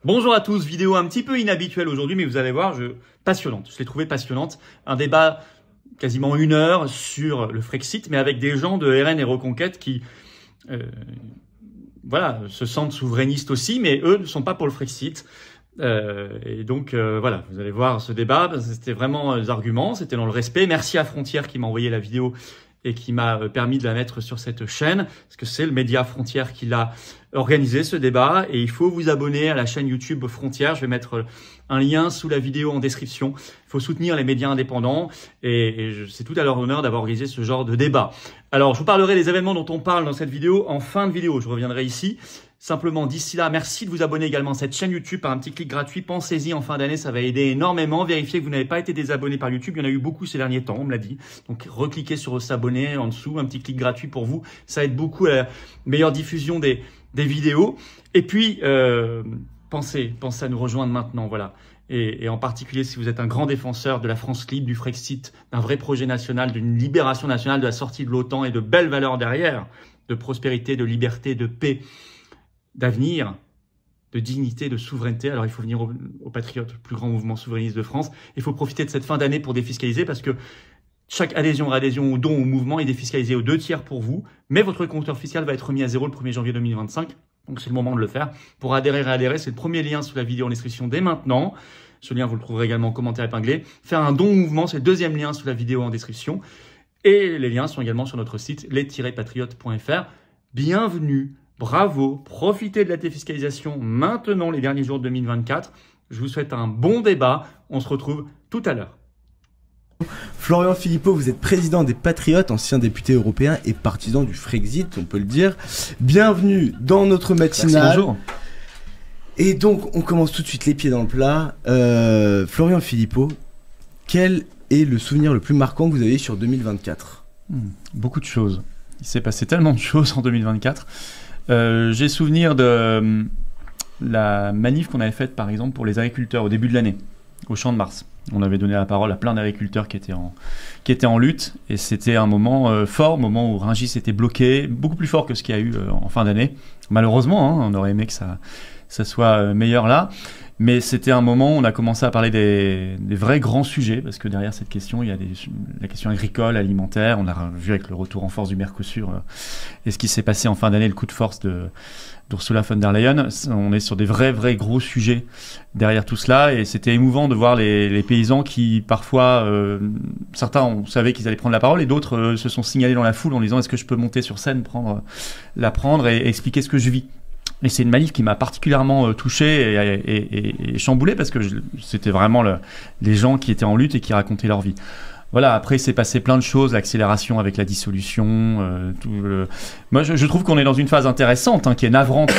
Bonjour à tous, vidéo un petit peu inhabituelle aujourd'hui, mais vous allez voir, passionnante. Je l'ai trouvée passionnante. Un débat quasiment 1 heure sur le Frexit, mais avec des gens de RN et Reconquête qui se sentent souverainistes aussi, mais eux ne sont pas pour le Frexit. Et donc voilà, vous allez voir ce débat, c'était vraiment des arguments, c'était dans le respect. Merci à Frontière qui m'a envoyé la vidéo et qui m'a permis de la mettre sur cette chaîne, parce que c'est le média Frontière qui l'a organisé ce débat, et il faut vous abonner à la chaîne YouTube Frontière. Je vais mettre un lien sous la vidéo en description. Il faut soutenir les médias indépendants, et c'est tout à leur honneur d'avoir organisé ce genre de débat. Alors, je vous parlerai des événements dont on parle dans cette vidéo en fin de vidéo. Je reviendrai ici. Simplement, d'ici là, merci de vous abonner également à cette chaîne YouTube par un petit clic gratuit. Pensez-y, en fin d'année, ça va aider énormément. Vérifiez que vous n'avez pas été désabonné par YouTube. Il y en a eu beaucoup ces derniers temps, on me l'a dit. Donc, recliquez sur s'abonner en dessous, un petit clic gratuit pour vous. Ça aide beaucoup à la meilleure diffusion des vidéos. Et puis, pensez à nous rejoindre maintenant, voilà. Et en particulier, si vous êtes un grand défenseur de la France libre, du Frexit, d'un vrai projet national, d'une libération nationale, de la sortie de l'OTAN et de belles valeurs derrière, de prospérité, de liberté, de paix, d'avenir, de dignité, de souveraineté. Alors, il faut venir aux Patriotes, le plus grand mouvement souverainiste de France. Il faut profiter de cette fin d'année pour défiscaliser, parce que chaque adhésion ou don au mouvement est défiscalisé aux 2/3 pour vous, mais votre compteur fiscal va être remis à 0 le 1er janvier 2025. Donc, c'est le moment de le faire. Pour adhérer, c'est le premier lien sous la vidéo en description dès maintenant. Ce lien, vous le trouverez également en commentaire épinglé. Faire un don au mouvement, c'est le 2e lien sous la vidéo en description. Et les liens sont également sur notre site les-patriotes.fr. Bienvenue. Bravo, profitez de la défiscalisation maintenant, les derniers jours de 2024. Je vous souhaite un bon débat. On se retrouve tout à l'heure. Florian Philippot, vous êtes président des Patriotes, ancien député européen et partisan du Frexit, on peut le dire. Bienvenue dans notre matinale. Merci, bonjour. Et donc, on commence tout de suite les pieds dans le plat. Florian Philippot, quel est le souvenir le plus marquant que vous avez sur 2024 ? Beaucoup de choses. Il s'est passé tellement de choses en 2024. J'ai souvenir de la manif qu'on avait faite, par exemple, pour les agriculteurs au début de l'année, au Champ de Mars. On avait donné la parole à plein d'agriculteurs qui étaient en lutte, et c'était un moment fort, moment où Rungis était bloqué, beaucoup plus fort que ce qu'il y a eu en fin d'année. Malheureusement, on aurait aimé que ça soit meilleur là, mais c'était un moment où on a commencé à parler des vrais grands sujets, parce que derrière cette question, il y a la question agricole, alimentaire. On a vu avec le retour en force du Mercosur et ce qui s'est passé en fin d'année, le coup de force d'Ursula von der Leyen. On est sur des vrais gros sujets derrière tout cela, et c'était émouvant de voir les paysans qui parfois, certains on savait qu'ils allaient prendre la parole, et d'autres se sont signalés dans la foule en disant: est-ce que je peux monter sur scène, la prendre et expliquer ce que je vis. Et c'est une manif qui m'a particulièrement touché et chamboulé, parce que c'était vraiment les gens qui étaient en lutte et qui racontaient leur vie. Voilà, après, il s'est passé plein de choses, l'accélération avec la dissolution. Moi, je trouve qu'on est dans une phase intéressante, qui est navrante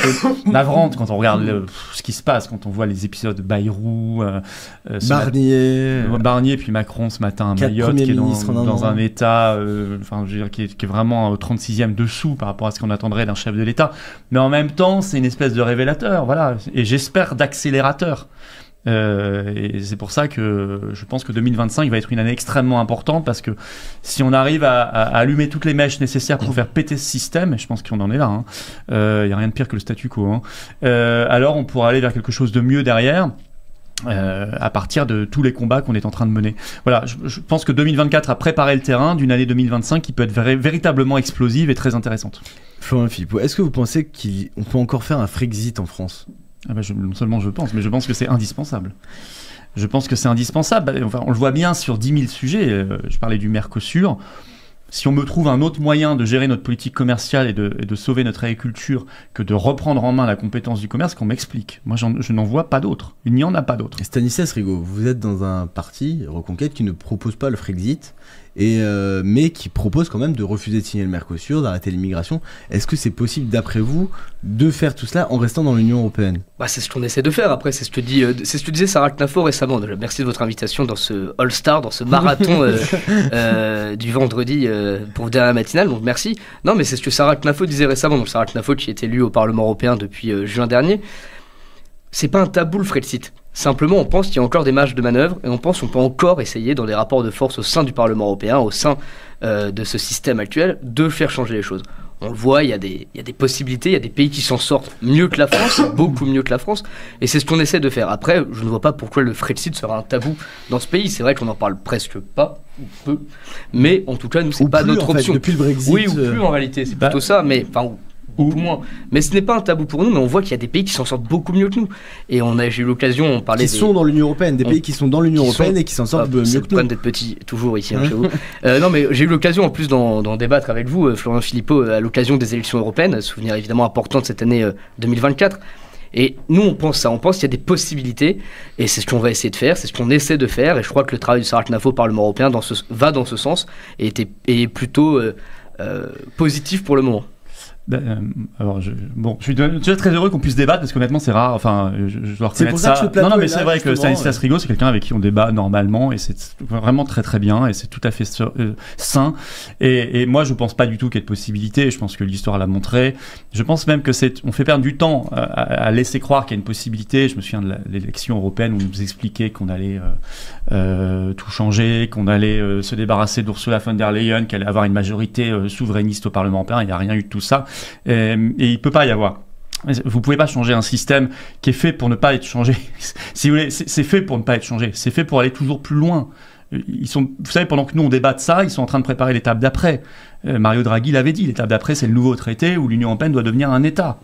quand on regarde ce qui se passe, quand on voit les épisodes de Bayrou, Barnier, puis Macron ce matin à Mayotte, qui est dans un état qui est vraiment au 36e dessous par rapport à ce qu'on attendrait d'un chef de l'État. Mais en même temps, c'est une espèce de révélateur, voilà, et j'espère d'accélérateur. Et c'est pour ça que je pense que 2025 va être une année extrêmement importante, parce que si on arrive à allumer toutes les mèches nécessaires pour faire péter ce système, et je pense qu'on en est là, y a rien de pire que le statu quo, alors on pourra aller vers quelque chose de mieux derrière. À partir de tous les combats qu'on est en train de mener. Voilà, je pense que 2024 a préparé le terrain d'une année 2025 qui peut être véritablement explosive et très intéressante. Florian Philippot, est-ce que vous pensez qu'on peut encore faire un Frexit en France ? Non seulement je pense, mais je pense que c'est indispensable. Je pense que c'est indispensable. Enfin, on le voit bien sur 10 000 sujets. Je parlais du Mercosur. Si on me trouve un autre moyen de gérer notre politique commerciale et de sauver notre agriculture que de reprendre en main la compétence du commerce, qu'on m'explique. Moi, je n'en vois pas d'autre. Il n'y en a pas d'autre. Stanislas Rigaud, vous êtes dans un parti, Reconquête, qui ne propose pas le Frexit, mais qui propose quand même de refuser de signer le Mercosur, d'arrêter l'immigration. Est-ce que c'est possible, d'après vous, de faire tout cela en restant dans l'Union européenne ? C'est ce qu'on essaie de faire. Après, c'est ce que disait Sarah Knafo récemment. Merci de votre invitation dans ce All-Star, dans ce marathon du vendredi pour dernière matinale. Donc merci. Non, mais c'est ce que Sarah Knafo disait récemment. Donc Sarah Knafo, qui est élue au Parlement européen depuis juin dernier. C'est pas un tabou, le Frexit. Simplement, on pense qu'il y a encore des marges de manœuvre, et on pense qu'on peut encore essayer, dans des rapports de force au sein du Parlement européen, au sein de ce système actuel, de faire changer les choses. On le voit, il y a des possibilités, il y a des pays qui s'en sortent mieux que la France, beaucoup mieux que la France, et c'est ce qu'on essaie de faire. Après, je ne vois pas pourquoi le Frexit sera un tabou dans ce pays. C'est vrai qu'on n'en parle presque pas, ou peu, mais en tout cas, nous, c'est pas notre option. Depuis le Brexit. Oui, ou plus en réalité, c'est plutôt ça, mais enfin. Ou moins. Mais ce n'est pas un tabou pour nous, mais on voit qu'il y a des pays qui s'en sortent beaucoup mieux que nous. Et j'ai eu l'occasion, on parlait qui sont dans l'Union Européenne, des pays qui sont dans l'Union Européenne et qui s'en sortent mieux que nous. C'est le problème d'être petit, toujours ici, chez vous. Non, mais j'ai eu l'occasion en plus d'en débattre avec vous, Florian Philippot, à l'occasion des élections européennes, souvenir évidemment important de cette année 2024. Et nous, on pense qu'il y a des possibilités, et c'est ce qu'on va essayer de faire, c'est ce qu'on essaie de faire, et je crois que le travail de Sarah Knafo au Parlement européen va dans ce sens, et est plutôt positif pour le moment. Alors, je suis déjà très heureux qu'on puisse débattre parce qu'honnêtement c'est rare. Enfin, je dois reconnaître ça. C'est pour ça que le plateau non, mais est c'est là, vrai que Stanislas Rigaud, c'est quelqu'un avec qui on débat normalement et c'est vraiment très très bien et c'est tout à fait sain. Et moi, je pense pas du tout qu'il y ait de possibilité. Je pense que l'histoire l'a montré. Je pense même que on fait perdre du temps à laisser croire qu'il y a une possibilité. Je me souviens de l'élection européenne où on nous expliquait qu'on allait tout changer, qu'on allait se débarrasser d'Ursula von der Leyen, qu'elle allait avoir une majorité souverainiste au Parlement européen. Il n'y a rien eu de tout ça. Et il peut pas y avoir. Vous pouvez pas changer un système qui est fait pour ne pas être changé. Si vous voulez, c'est fait pour ne pas être changé. C'est fait pour aller toujours plus loin. Vous savez, pendant que nous on débat de ça, ils sont en train de préparer l'étape d'après. Mario Draghi l'avait dit, l'étape d'après, c'est le nouveau traité où l'Union européenne doit devenir un État.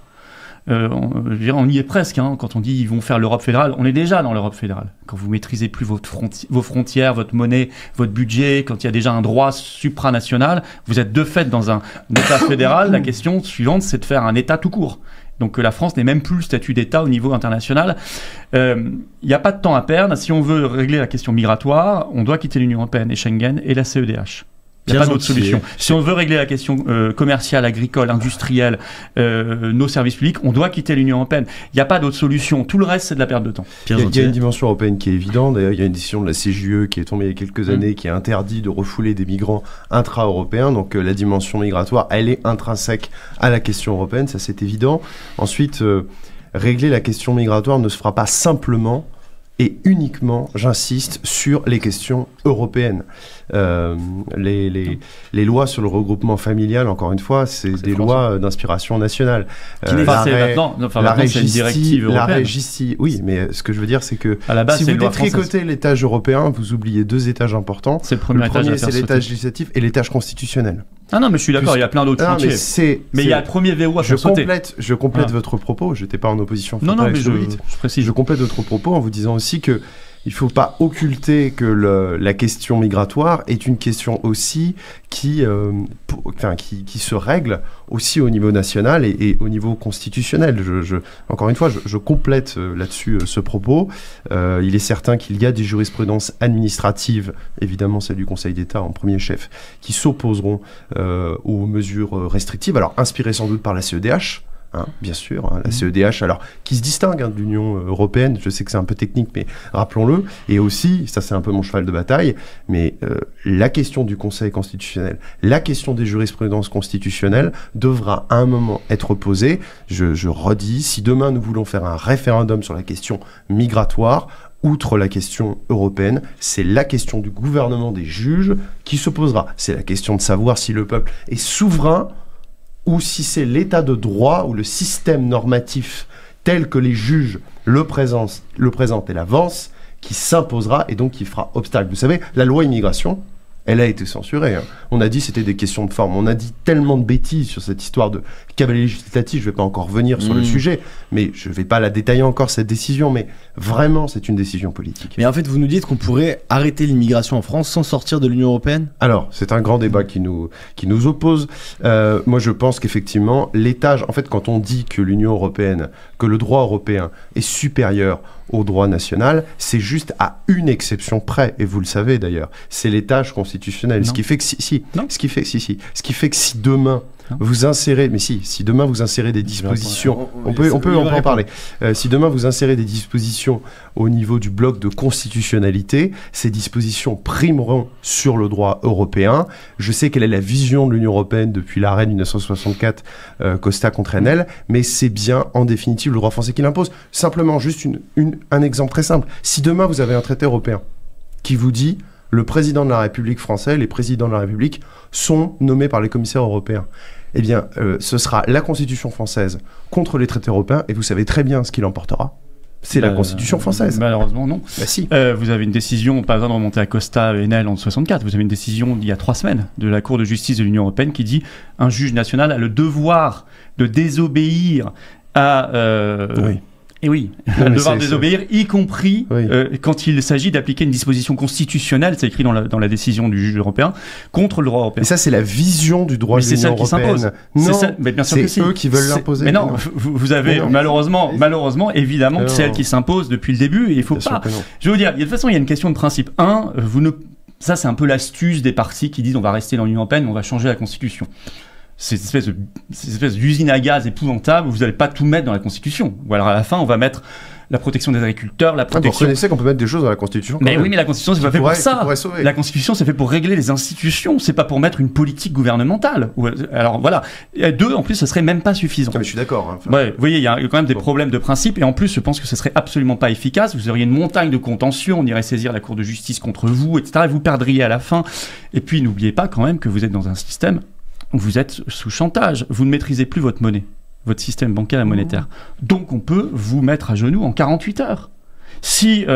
On y est presque, hein. Quand on dit ils vont faire l'Europe fédérale, on est déjà dans l'Europe fédérale. Quand vous maîtrisez plus vos frontières, votre monnaie, votre budget, quand il y a déjà un droit supranational, vous êtes de fait dans un État fédéral. La question suivante, c'est de faire un État tout court. Donc la France n'est même plus le statut d'État au niveau international. Il n'y a pas de temps à perdre. Si on veut régler la question migratoire, on doit quitter l'Union européenne et Schengen et la CEDH. Il n'y a pas d'autre solution. Si on veut régler la question commerciale, agricole, industrielle, nos services publics, on doit quitter l'Union européenne. Il n'y a pas d'autre solution. Tout le reste, c'est de la perte de temps. Il y a une dimension européenne qui est évidente. D'ailleurs, il y a une décision de la CJUE qui est tombée il y a quelques années qui a interdit de refouler des migrants intra-européens. Donc la dimension migratoire, elle est intrinsèque à la question européenne. Ça, c'est évident. Ensuite, régler la question migratoire ne se fera pas simplement et uniquement, j'insiste, sur les questions européennes. Les lois sur le regroupement familial, encore une fois, c'est des lois d'inspiration nationale. Maintenant, c'est une directive européenne. Oui, mais ce que je veux dire, c'est que à la base, si vous détricotez l'étage européen, vous oubliez deux étages importants. C'est le premier étage, c'est l'étage législatif et l'étage constitutionnel. Ah non, mais je suis d'accord, il y a plein d'autres chantiers. Mais il y a le premier verrou à faire sauter. Je complète votre propos, je n'étais pas en opposition. Non, mais je précise. Je complète votre propos en vous disant aussi que il ne faut pas occulter que la question migratoire est une question aussi qui se règle aussi au niveau national et au niveau constitutionnel. Encore une fois, je complète là-dessus ce propos. Il est certain qu'il y a des jurisprudences administratives, évidemment celle du Conseil d'État en premier chef, qui s'opposeront aux mesures restrictives, alors inspirées sans doute par la CEDH, bien sûr, la CEDH, alors qui se distingue de l'Union européenne. Je sais que c'est un peu technique, mais rappelons-le. Et aussi, ça c'est un peu mon cheval de bataille, mais la question du Conseil constitutionnel, la question des jurisprudences constitutionnelles devra à un moment être posée. Je redis, si demain nous voulons faire un référendum sur la question migratoire, outre la question européenne, c'est la question du gouvernement des juges qui se posera. C'est la question de savoir si le peuple est souverain ou si c'est l'état de droit ou le système normatif tel que les juges le présentent et l'avancent qui s'imposera et donc qui fera obstacle. Vous savez, la loi immigration, elle a été censurée. On a dit que c'était des questions de forme. On a dit tellement de bêtises sur cette histoire de cavalier législatif. Je ne vais pas encore revenir sur le sujet, mais je ne vais pas la détailler encore, cette décision. Mais vraiment, c'est une décision politique. Mais en fait, vous nous dites qu'on pourrait arrêter l'immigration en France sans sortir de l'Union européenne ? Alors, c'est un grand débat qui nous oppose. Moi, je pense qu'effectivement, l'étage... En fait, quand on dit que l'Union européenne, que le droit européen est supérieur au droit national, c'est juste à une exception près, et vous le savez d'ailleurs, c'est l'étage constitutionnel. Ce qui fait que si demain vous insérez, si demain vous insérez des dispositions, on peut en parler. Si demain vous insérez des dispositions au niveau du bloc de constitutionnalité, ces dispositions primeront sur le droit européen. Je sais quelle est la vision de l'Union européenne depuis l'arrêt de 1964, Costa contre Enel, mais c'est bien en définitive le droit français qui l'impose. Simplement, juste un exemple très simple. Si demain vous avez un traité européen qui vous dit le président de la République française, les présidents de la République sont nommés par les commissaires européens. eh bien, ce sera la Constitution française contre les traités européens, et vous savez très bien ce qu'il emportera. C'est la Constitution française. Malheureusement, non. Bah si. Vous avez une décision, pas besoin de remonter à Costa et Enel en 64, vous avez une décision d'il y a 3 semaines de la Cour de justice de l'Union européenne qui dit un juge national a le devoir de désobéir à... Oui. Et oui, le devoir de désobéir, y compris quand il s'agit d'appliquer une disposition constitutionnelle, c'est écrit dans la décision du juge européen, contre le droit européen. Et ça, c'est la vision du droit de l'Union européenne. Non, mais bien sûr que c'est eux qui veulent l'imposer. Mais non, vous avez malheureusement, évidemment, que c'est elle qui s'impose depuis le début, et il faut pas... Je veux dire, de toute façon, il y a une question de principe. Ça, c'est un peu l'astuce des partis qui disent on va rester dans l'Union européenne, on va changer la Constitution. Cette espèce d'usine à gaz épouvantable où vous n'allez pas tout mettre dans la Constitution. Ou alors à la fin, on va mettre la protection des agriculteurs, la protection... Vous reconnaissez qu'on peut mettre des choses dans la Constitution Mais oui, mais la Constitution, c'est pas fait pour ça. La Constitution, c'est fait pour régler les institutions. C'est pas pour mettre une politique gouvernementale. Alors voilà. Et 2, en plus, ce serait même pas suffisant. Mais je suis d'accord. Hein. Ouais, vous voyez, il y a quand même des problèmes de principe. Et en plus, je pense que ce serait absolument pas efficace. Vous auriez une montagne de contentieux. On irait saisir la Cour de justice contre vous, etc. Et vous perdriez à la fin. Et puis, n'oubliez pas quand même que vous êtes dans un système où vous êtes sous chantage. Vous ne maîtrisez plus votre monnaie, votre système bancaire et monétaire. Donc on peut vous mettre à genoux en 48 heures. Si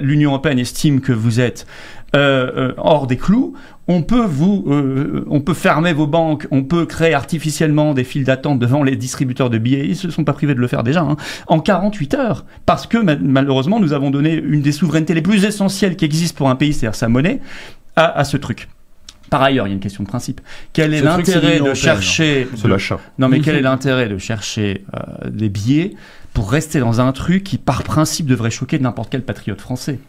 l'Union européenne estime que vous êtes hors des clous, on peut fermer vos banques, on peut créer artificiellement des files d'attente devant les distributeurs de billets, ils ne se sont pas privés de le faire déjà, en 48 heures. Parce que malheureusement, nous avons donné une des souverainetés les plus essentielles qui existent pour un pays, c'est-à-dire sa monnaie, à ce truc. Par ailleurs, il y a une question de principe. Quel est l'intérêt de chercher... Non, mais quel est l'intérêt de chercher des billets pour rester dans un truc qui, par principe, devrait choquer n'importe quel patriote français ?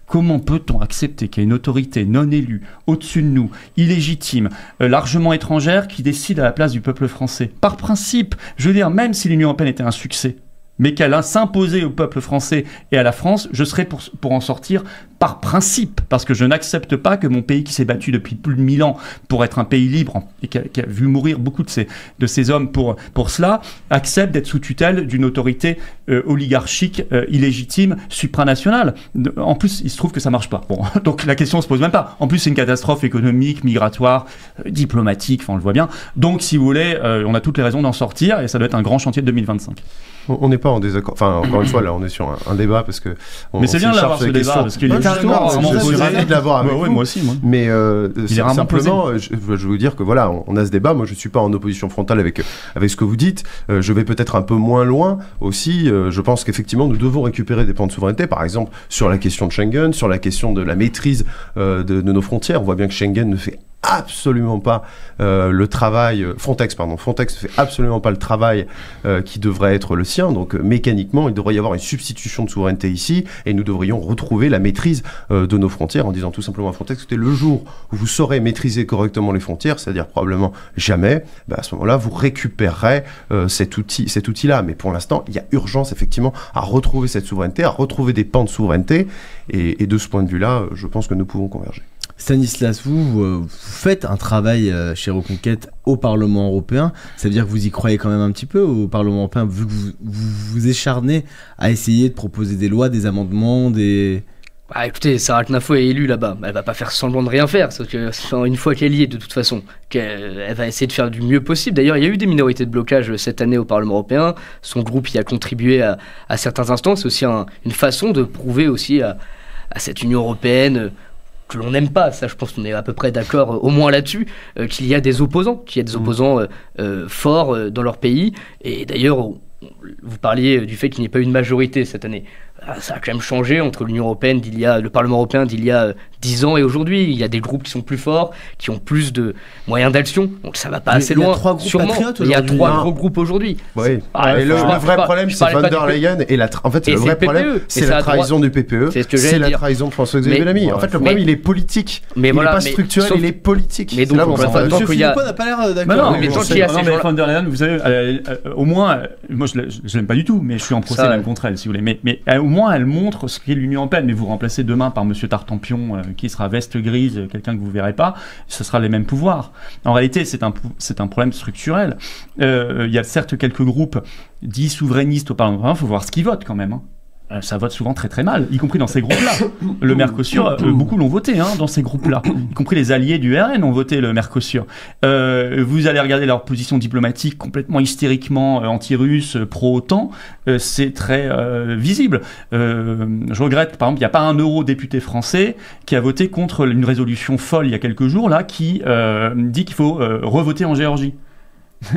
Comment peut-on accepter qu'il y ait une autorité non élue, au-dessus de nous, illégitime, largement étrangère, qui décide à la place du peuple français ? Par principe, je veux dire, même si l'Union européenne était un succès, mais qu'elle s'imposait au peuple français et à la France, je serais pour en sortir par principe, parce que je n'accepte pas que mon pays qui s'est battu depuis plus de 1000 ans pour être un pays libre et qui a vu mourir beaucoup de ces hommes pour cela, accepte d'être sous tutelle d'une autorité oligarchique, illégitime, supranationale. En plus, il se trouve que ça marche pas. Bon, donc la question se pose même pas. En plus, c'est une catastrophe économique, migratoire, diplomatique, enfin on le voit bien. Donc, si vous voulez, on a toutes les raisons d'en sortir et ça doit être un grand chantier de 2025. On n'est pas en désaccord. Enfin, encore une fois, là, on est sur un débat parce que. Mais c'est bien d'avoir ce débat parce qu'il est justement. Je suis ravi de l'avoir avec vous. Moi aussi, moi. Mais simplement, je veux vous dire que voilà, on a ce débat. Moi, je suis pas en opposition frontale avec ce que vous dites. Je vais peut-être un peu moins loin aussi. Je pense qu'effectivement, nous devons récupérer des pans de souveraineté. Par exemple, sur la question de Schengen, sur la question de la maîtrise de nos frontières. On voit bien que Schengen ne fait absolument pas le travail Frontex ne fait absolument pas le travail qui devrait être le sien, donc mécaniquement il devrait y avoir une substitution de souveraineté ici et nous devrions retrouver la maîtrise de nos frontières en disant tout simplement à Frontex que le jour où vous saurez maîtriser correctement les frontières, c'est-à-dire probablement jamais, à ce moment-là vous récupérerez cet outil-là, mais pour l'instant il y a urgence effectivement à retrouver cette souveraineté, à retrouver des pans de souveraineté et de ce point de vue-là je pense que nous pouvons converger. Stanislas, vous faites un travail chez Reconquête au Parlement européen. Ça veut dire que vous y croyez quand même un petit peu au Parlement européen, vu que vous vous écharnez à essayer de proposer des lois, des amendements, des... Bah écoutez, Sarah Knafo est élue là-bas. Elle va pas faire semblant de rien faire, sauf que une fois qu'elle y est, de toute façon, elle va essayer de faire du mieux possible. D'ailleurs, il y a eu des minorités de blocage cette année au Parlement européen. Son groupe y a contribué à certains instants. C'est aussi une façon de prouver aussi à cette Union européenne que l'on n'aime pas, ça je pense qu'on est à peu près d'accord au moins là-dessus, qu'il y a des opposants, forts dans leur pays. Et d'ailleurs, vous parliez du fait qu'il n'y ait pas eu de majorité cette année. Ça a quand même changé entre l'Union européenne le Parlement européen d'il y a 10 ans et aujourd'hui. Il y a des groupes qui sont plus forts, qui ont plus de moyens d'action. Donc ça va pas assez loin. Il y a 3 gros groupes aujourd'hui. Oui. Le vrai problème, c'est von der Leyen et en fait, le vrai problème, c'est la trahison du PPE. C'est la trahison de François-Xavier Bellamy. En fait, le problème, il est politique. Il n'est pas structurel, il est politique. Mais donc, Monsieur Philippot n'a pas l'air d'accord. Mais von der Leyen, vous savez, au moins, moi je l'aime pas du tout, mais je suis en procès même contre elle, si vous voulez. Mais au moins, elle montre ce qu'est l'Union européenne. Mais vous remplacez demain par Monsieur Tartampion, qui sera veste grise, quelqu'un que vous verrez pas, ce sera les mêmes pouvoirs. En réalité, c'est un problème structurel. Il y a certes quelques groupes dits souverainistes au Parlement européen, il faut voir ce qu'ils votent quand même. ça vote souvent très très mal, y compris dans ces groupes-là. Le Mercosur, beaucoup l'ont voté dans ces groupes-là, y compris les alliés du RN ont voté le Mercosur. Vous allez regarder leur position diplomatique complètement hystériquement anti-russe, pro-OTAN, c'est très visible. Je regrette, par exemple, il n'y a pas un eurodéputé français qui a voté contre une résolution folle il y a quelques jours là qui dit qu'il faut revoter en Géorgie.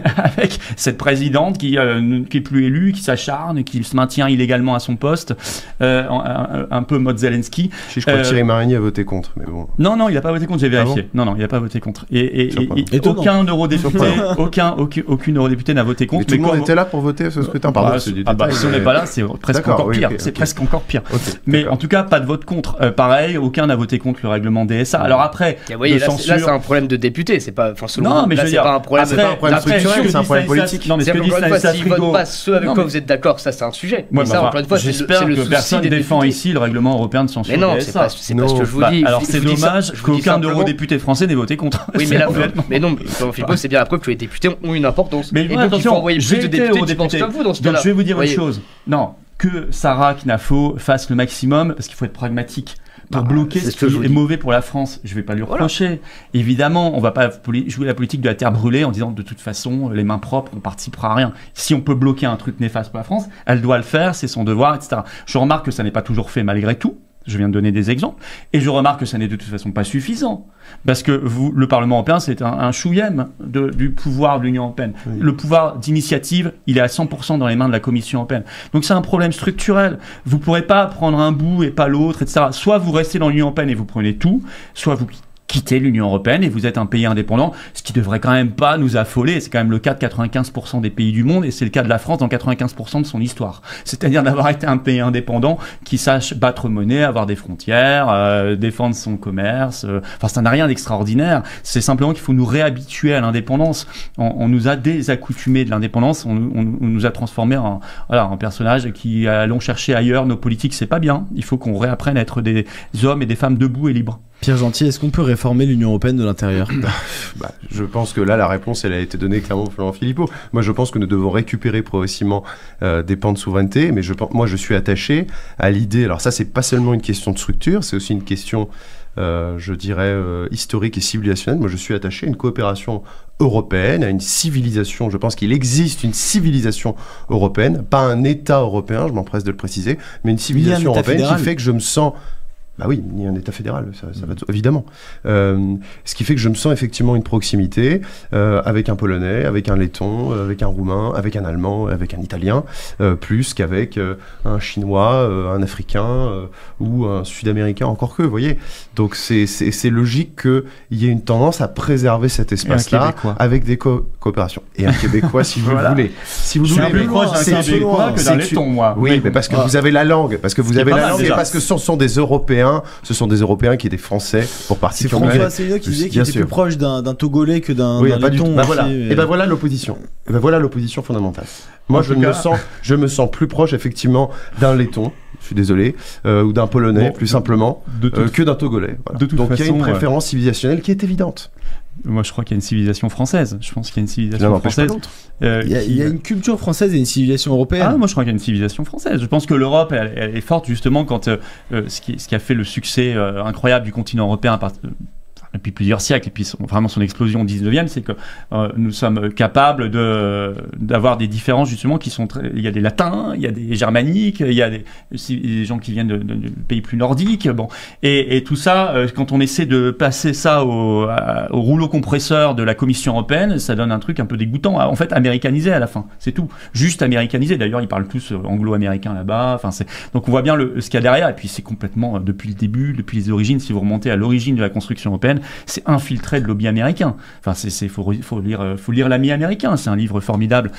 Avec cette présidente qui est plus élue, qui s'acharne, qui se maintient illégalement à son poste, un peu mode Zelensky. Je crois que Thierry Marigny a voté contre, mais bon. Non, il n'a pas voté contre, j'ai vérifié. Non, il n'a pas voté contre. Et aucun eurodéputé, aucune eurodéputée n'a voté contre. Mais tout le monde était là pour voter ce scrutin. Pardon, si on n'est pas là, c'est presque encore pire. C'est presque encore pire. Mais en tout cas, pas de vote contre. Pareil, aucun n'a voté contre le règlement DSA. Alors après, là, c'est un problème de député. C'est pas. Non, mais je veux dire, pas un problème. C'est un problème politique. Non, mais ce que dit Stanislas Frigo, s'ils votent pas ceux avec quoi vous êtes d'accord, ça c'est un sujet. Mais ça, encore une fois, j'espère que personne défend ici le règlement européen de censure. Mais non, c'est pas ce que je vous dis. Alors c'est dommage qu'aucun eurodéputé français n'ait voté contre. Oui, mais non, Philippe, c'est bien la preuve que les députés ont une importance. Mais donc il faut envoyer plus de députés qui pensent comme vous dans ce cas-là. Donc je vais vous dire une chose. Non, que Sarah Knafo fasse le maximum, parce qu'il faut être pragmatique. Pour bloquer ce qui est mauvais pour la France, je vais pas lui reprocher. Voilà. Évidemment, on va pas jouer la politique de la terre brûlée en disant de toute façon, les mains propres, on participera à rien. Si on peut bloquer un truc néfaste pour la France, elle doit le faire, c'est son devoir, etc. Je remarque que ça n'est pas toujours fait malgré tout. Je viens de donner des exemples. Et je remarque que ça n'est de toute façon pas suffisant. Parce que le Parlement européen, c'est un chouïem du pouvoir de l'Union européenne. Oui. Le pouvoir d'initiative, il est à 100% dans les mains de la Commission européenne. Donc c'est un problème structurel. Vous ne pourrez pas prendre un bout et pas l'autre, etc. Soit vous restez dans l'Union européenne et vous prenez tout, soit vous quittez l'Union européenne et vous êtes un pays indépendant, ce qui devrait quand même pas nous affoler. C'est quand même le cas de 95% des pays du monde et c'est le cas de la France dans 95% de son histoire. C'est-à-dire d'avoir été un pays indépendant qui sache battre monnaie, avoir des frontières, défendre son commerce. Enfin, ça n'a rien d'extraordinaire. C'est simplement qu'il faut nous réhabituer à l'indépendance. On nous a désaccoutumés de l'indépendance. On nous a transformés en personnages qui allons chercher ailleurs nos politiques. C'est pas bien. Il faut qu'on réapprenne à être des hommes et des femmes debout et libres. Pierre Gentil, est-ce qu'on peut réformer l'Union européenne de l'intérieur ? Je pense que là, la réponse, elle a été donnée clairement par Florent Philippot. Moi, je pense que nous devons récupérer progressivement des pans de souveraineté, mais moi, je suis attaché à l'idée. Alors ça, c'est pas seulement une question de structure, c'est aussi une question, je dirais, historique et civilisationnelle. Moi, je suis attaché à une coopération européenne, à une civilisation. Je pense qu'il existe une civilisation européenne, pas un État européen, je m'empresse de le préciser, mais une civilisation européenne qui fait que je me sens... Bah oui, ni un État fédéral, ça va évidemment. Ce qui fait que je me sens effectivement une proximité avec un Polonais, avec un Letton, avec un Roumain, avec un Allemand, avec un Italien, plus qu'avec un Chinois, un Africain ou un Sud-Américain, encore que, vous voyez. Donc c'est logique qu'il y ait une tendance à préserver cet espace-là avec des coopérations. Et un Québécois, si vous le voulez. Si vous voulez, plus proche d'un Québécois que d'un Letton, moi. Oui, mais parce que vous avez la langue, parce que vous avez la langue et parce que ce sont des Européens. Ce sont des Européens qui étaient français pour partie. C'est François Asselineau qui disait qu'il était plus proche d'un Togolais que d'un Letton. Et ben voilà l'opposition. Et ben voilà l'opposition fondamentale. Moi, je me sens plus proche effectivement d'un Letton. Je suis désolé, ou d'un Polonais, plus simplement, que d'un Togolais. Voilà. Donc il y a une préférence civilisationnelle qui est évidente. Moi, je crois qu'il y a une civilisation française. Je pense qu'il y a une civilisation française. Il y a une culture française et une civilisation européenne. Ah, moi, je crois qu'il y a une civilisation française. Je pense que l'Europe, elle est forte justement quand ce qui a fait le succès incroyable du continent européen depuis plusieurs siècles, et puis vraiment son explosion au 19e, c'est que nous sommes capables d'avoir des différences justement qui sont il y a des latins, il y a des germaniques, il y a des gens qui viennent de pays plus nordiques, bon, et tout ça, quand on essaie de passer ça au rouleau compresseur de la Commission européenne, ça donne un truc un peu dégoûtant, en fait américanisé à la fin, c'est tout, juste américanisé. D'ailleurs, ils parlent tous anglo-américain là-bas, enfin donc on voit bien ce qu'il y a derrière, et puis c'est complètement depuis le début, depuis les origines, si vous remontez à l'origine de la construction européenne, c'est infiltré de lobby américain. Enfin, faut lire l'Ami américain. C'est un livre formidable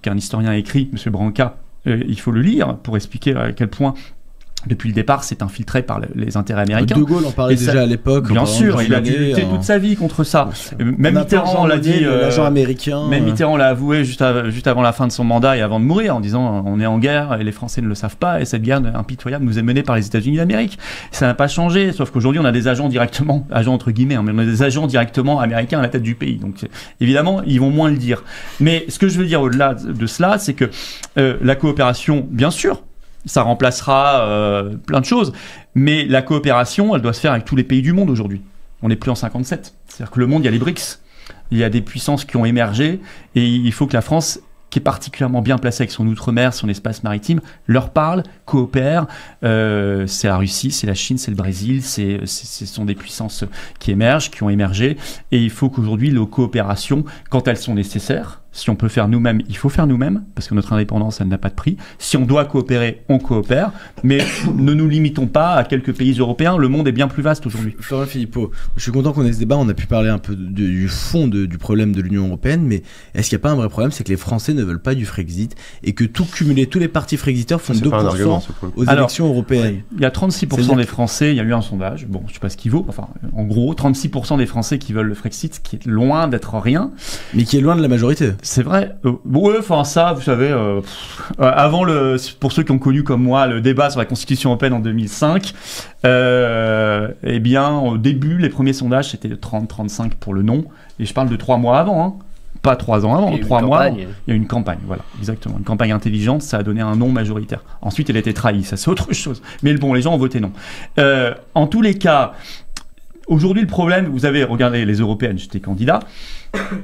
qu'un historien a écrit, M. Branca. Il faut le lire pour expliquer à quel point, depuis le départ, c'est infiltré par les intérêts américains. De Gaulle en parlait déjà à l'époque. Bien sûr, il a dû lutter toute sa vie contre ça. Même Mitterrand l'a dit. L'agent américain. Même Mitterrand l'a avoué juste avant la fin de son mandat et avant de mourir, en disant on est en guerre et les Français ne le savent pas et cette guerre impitoyable nous est menée par les États-Unis d'Amérique. Ça n'a pas changé, sauf qu'aujourd'hui on a des agents directement, agents entre guillemets, mais on a des agents directement américains à la tête du pays. Donc évidemment, ils vont moins le dire. Mais ce que je veux dire au-delà de cela, c'est que la coopération, bien sûr. ça remplacera plein de choses. Mais la coopération, elle doit se faire avec tous les pays du monde aujourd'hui. On n'est plus en 57. C'est-à-dire que le monde, il y a les BRICS. Il y a des puissances qui ont émergé et il faut que la France, qui est particulièrement bien placée avec son outre-mer, son espace maritime, leur parle, coopère. C'est la Russie, c'est la Chine, c'est le Brésil, ce sont des puissances qui émergent, qui ont émergé. Et il faut qu'aujourd'hui, nos coopérations, quand elles sont nécessaires, si on peut faire nous-mêmes, il faut faire nous-mêmes, parce que notre indépendance, elle n'a pas de prix. Si on doit coopérer, on coopère, mais ne nous limitons pas à quelques pays européens. Le monde est bien plus vaste aujourd'hui. Florian Philippot, je suis content qu'on ait ce débat. On a pu parler un peu du fond du problème de l'Union européenne, mais est-ce qu'il n'y a pas un vrai problème, c'est que les Français ne veulent pas du Frexit et que tout cumulé, tous les partis frexiteurs font 2% aux élections européennes. Il y a 36% des Français, il y a eu un sondage, bon, je ne sais pas ce qu'il vaut, enfin, en gros, 36% des Français qui veulent le Frexit, ce qui est loin d'être rien. Mais qui est loin de la majorité. C'est vrai. Ouais, enfin ça, vous savez, avant pour ceux qui ont connu comme moi le débat sur la Constitution européenne en 2005, eh bien, au début, les premiers sondages, c'était de 30-35 pour le non. Et je parle de 3 mois avant, hein. Pas 3 ans avant, 3 mois avant. Il y a eu une campagne, voilà, exactement. Une campagne intelligente, ça a donné un non majoritaire. Ensuite, elle a été trahie, ça c'est autre chose. Mais bon, les gens ont voté non. En tous les cas, aujourd'hui, le problème, vous avez regardé les européennes, j'étais candidat.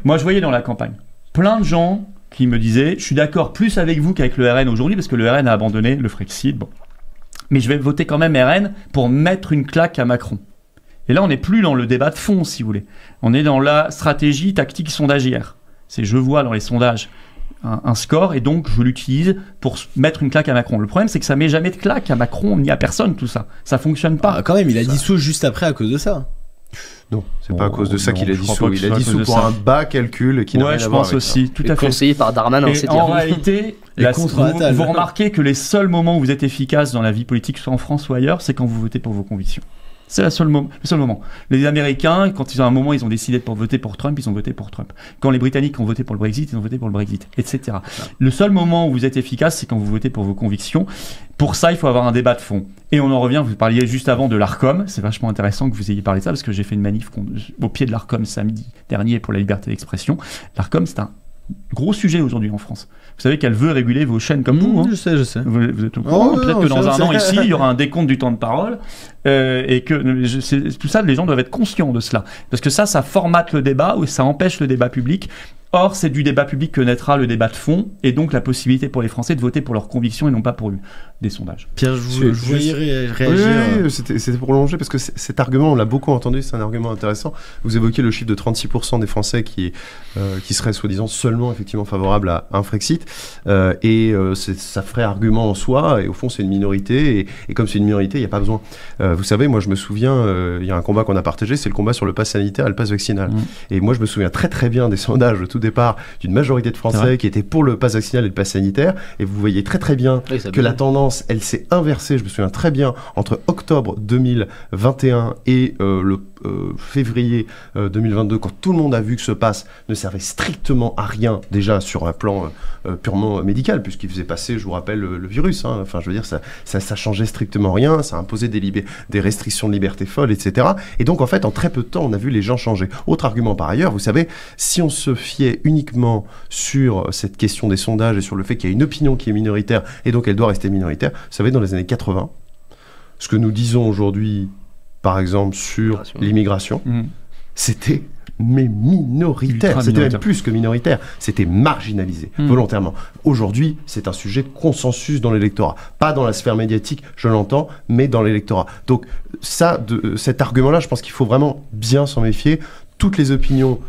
Moi, je voyais dans la campagne plein de gens qui me disaient « Je suis d'accord plus avec vous qu'avec le RN aujourd'hui, parce que le RN a abandonné le Frexit. Bon. Mais je vais voter quand même RN pour mettre une claque à Macron. » Et là, on n'est plus dans le débat de fond, si vous voulez. On est dans la stratégie tactique sondagière. C'est je vois dans les sondages un score, et donc je l'utilise pour mettre une claque à Macron. Le problème, c'est que ça met jamais de claque à Macron, ni à personne, tout ça. Ça fonctionne pas. Ah, quand même, il a dissous juste après à cause de ça. Non, c'est pas à cause de ça qu'il a dissous. Il a dissous pour un bas calcul qui n'a rien à voir avec ça. Ouais, je pense aussi, tout à fait. Conseillé par Darmanin, c'est en réalité, vous remarquez que les seuls moments où vous êtes efficace dans la vie politique, soit en France ou ailleurs, c'est quand vous votez pour vos convictions. C'est le seul moment. Les Américains, quand ils ont un moment, ils ont décidé de voter pour Trump, ils ont voté pour Trump. Quand les Britanniques ont voté pour le Brexit, ils ont voté pour le Brexit, etc. Le seul moment où vous êtes efficace, c'est quand vous votez pour vos convictions. Pour ça, il faut avoir un débat de fond. Et on en revient, vous parliez juste avant de l'ARCOM. C'est vachement intéressant que vous ayez parlé de ça, parce que j'ai fait une manif au pied de l'ARCOM samedi dernier pour la liberté d'expression. L'ARCOM, c'est un gros sujet aujourd'hui en France. Vous savez qu'elle veut réguler vos chaînes comme vous. Hein. Je sais. Vous êtes au courant. Peut-être que dans un an ici, il y aura un décompte du temps de parole. Et que tout ça, les gens doivent être conscients de cela. Parce que ça formate le débat ou ça empêche le débat public. Or, c'est du débat public que naîtra le débat de fond, et donc la possibilité pour les Français de voter pour leurs convictions et non pas pour des sondages. Pierre, je voyais réagir. Oui, c'était pour prolonger, parce que cet argument, on l'a beaucoup entendu, c'est un argument intéressant. Vous évoquez le chiffre de 36% des Français qui seraient soi-disant seulement effectivement favorables à un Frexit, ça ferait argument en soi, et au fond c'est une minorité, et comme c'est une minorité, il n'y a pas besoin. Vous savez, moi je me souviens, il y a un combat qu'on a partagé, c'est le combat sur le pass sanitaire et le pass vaccinal. Et moi je me souviens très très bien des sondages au tout départ d'une majorité de Français qui étaient pour le pass vaccinal et le pass sanitaire, et vous voyez très très bien que la tendance, elle s'est inversée, je me souviens très bien, entre octobre 2021 et le février 2022, quand tout le monde a vu que ce pass ne servait strictement à rien, déjà sur un plan purement médical, puisqu'il faisait passer, je vous rappelle, le virus. Hein. Enfin, je veux dire, ça changeait strictement rien, ça imposait des restrictions de liberté folles, etc. Et donc, en fait, en très peu de temps, on a vu les gens changer. Autre argument par ailleurs, vous savez, si on se fiait uniquement sur cette question des sondages et sur le fait qu'il y a une opinion qui est minoritaire, et donc elle doit rester minoritaire, vous savez, dans les années 80, ce que nous disons aujourd'hui, par exemple, sur l'immigration, c'était minoritaire. C'était même plus que minoritaire. C'était marginalisé, volontairement. Aujourd'hui, c'est un sujet de consensus dans l'électorat. Pas dans la sphère médiatique, je l'entends, mais dans l'électorat. Donc, cet argument-là, je pense qu'il faut vraiment bien s'en méfier. Toutes les opinions,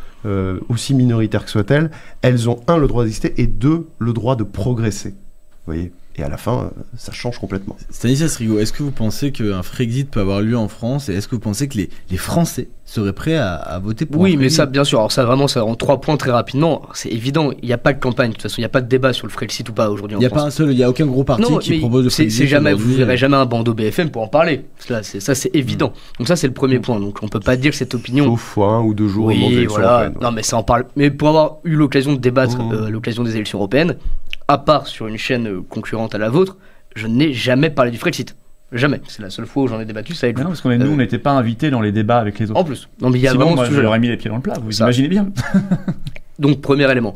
aussi minoritaires que soient-elles, elles ont, un, le droit d'exister, et deux, le droit de progresser. Vous voyez ? Et à la fin, ça change complètement. Stanislas Rigaud, est-ce que vous pensez qu'un Frexit peut avoir lieu en France, et est-ce que vous pensez que les Français seraient prêts à voter pour un Frexit ? Oui, mais ça, bien sûr. Alors ça, vraiment, ça en 3 points très rapidement. C'est évident, il n'y a pas de campagne. De toute façon, il n'y a pas de débat sur le Frexit ou pas aujourd'hui en France. Il n'y a aucun gros parti qui propose le Frexit. Vous verrez jamais un bandeau BFM pour en parler. Ça, c'est évident. Donc ça, c'est le premier point. Donc on peut pas dire que cette opinion... Sauf 1 ou 2 jours. Oui, voilà. Non, mais ça en parle. Mais pour avoir eu l'occasion de débattre l'occasion des élections européennes, à part sur une chaîne concurrente à la vôtre, je n'ai jamais parlé du Frexit. Jamais. C'est la seule fois où j'en ai débattu, ça avec vous. Non, parce que nous, on n'était pas invités dans les débats avec les autres. En plus. Non, mais il y a sinon, vraiment moi, je leur ai mis les pieds dans le plat, vous imaginez bien. Donc, premier élément.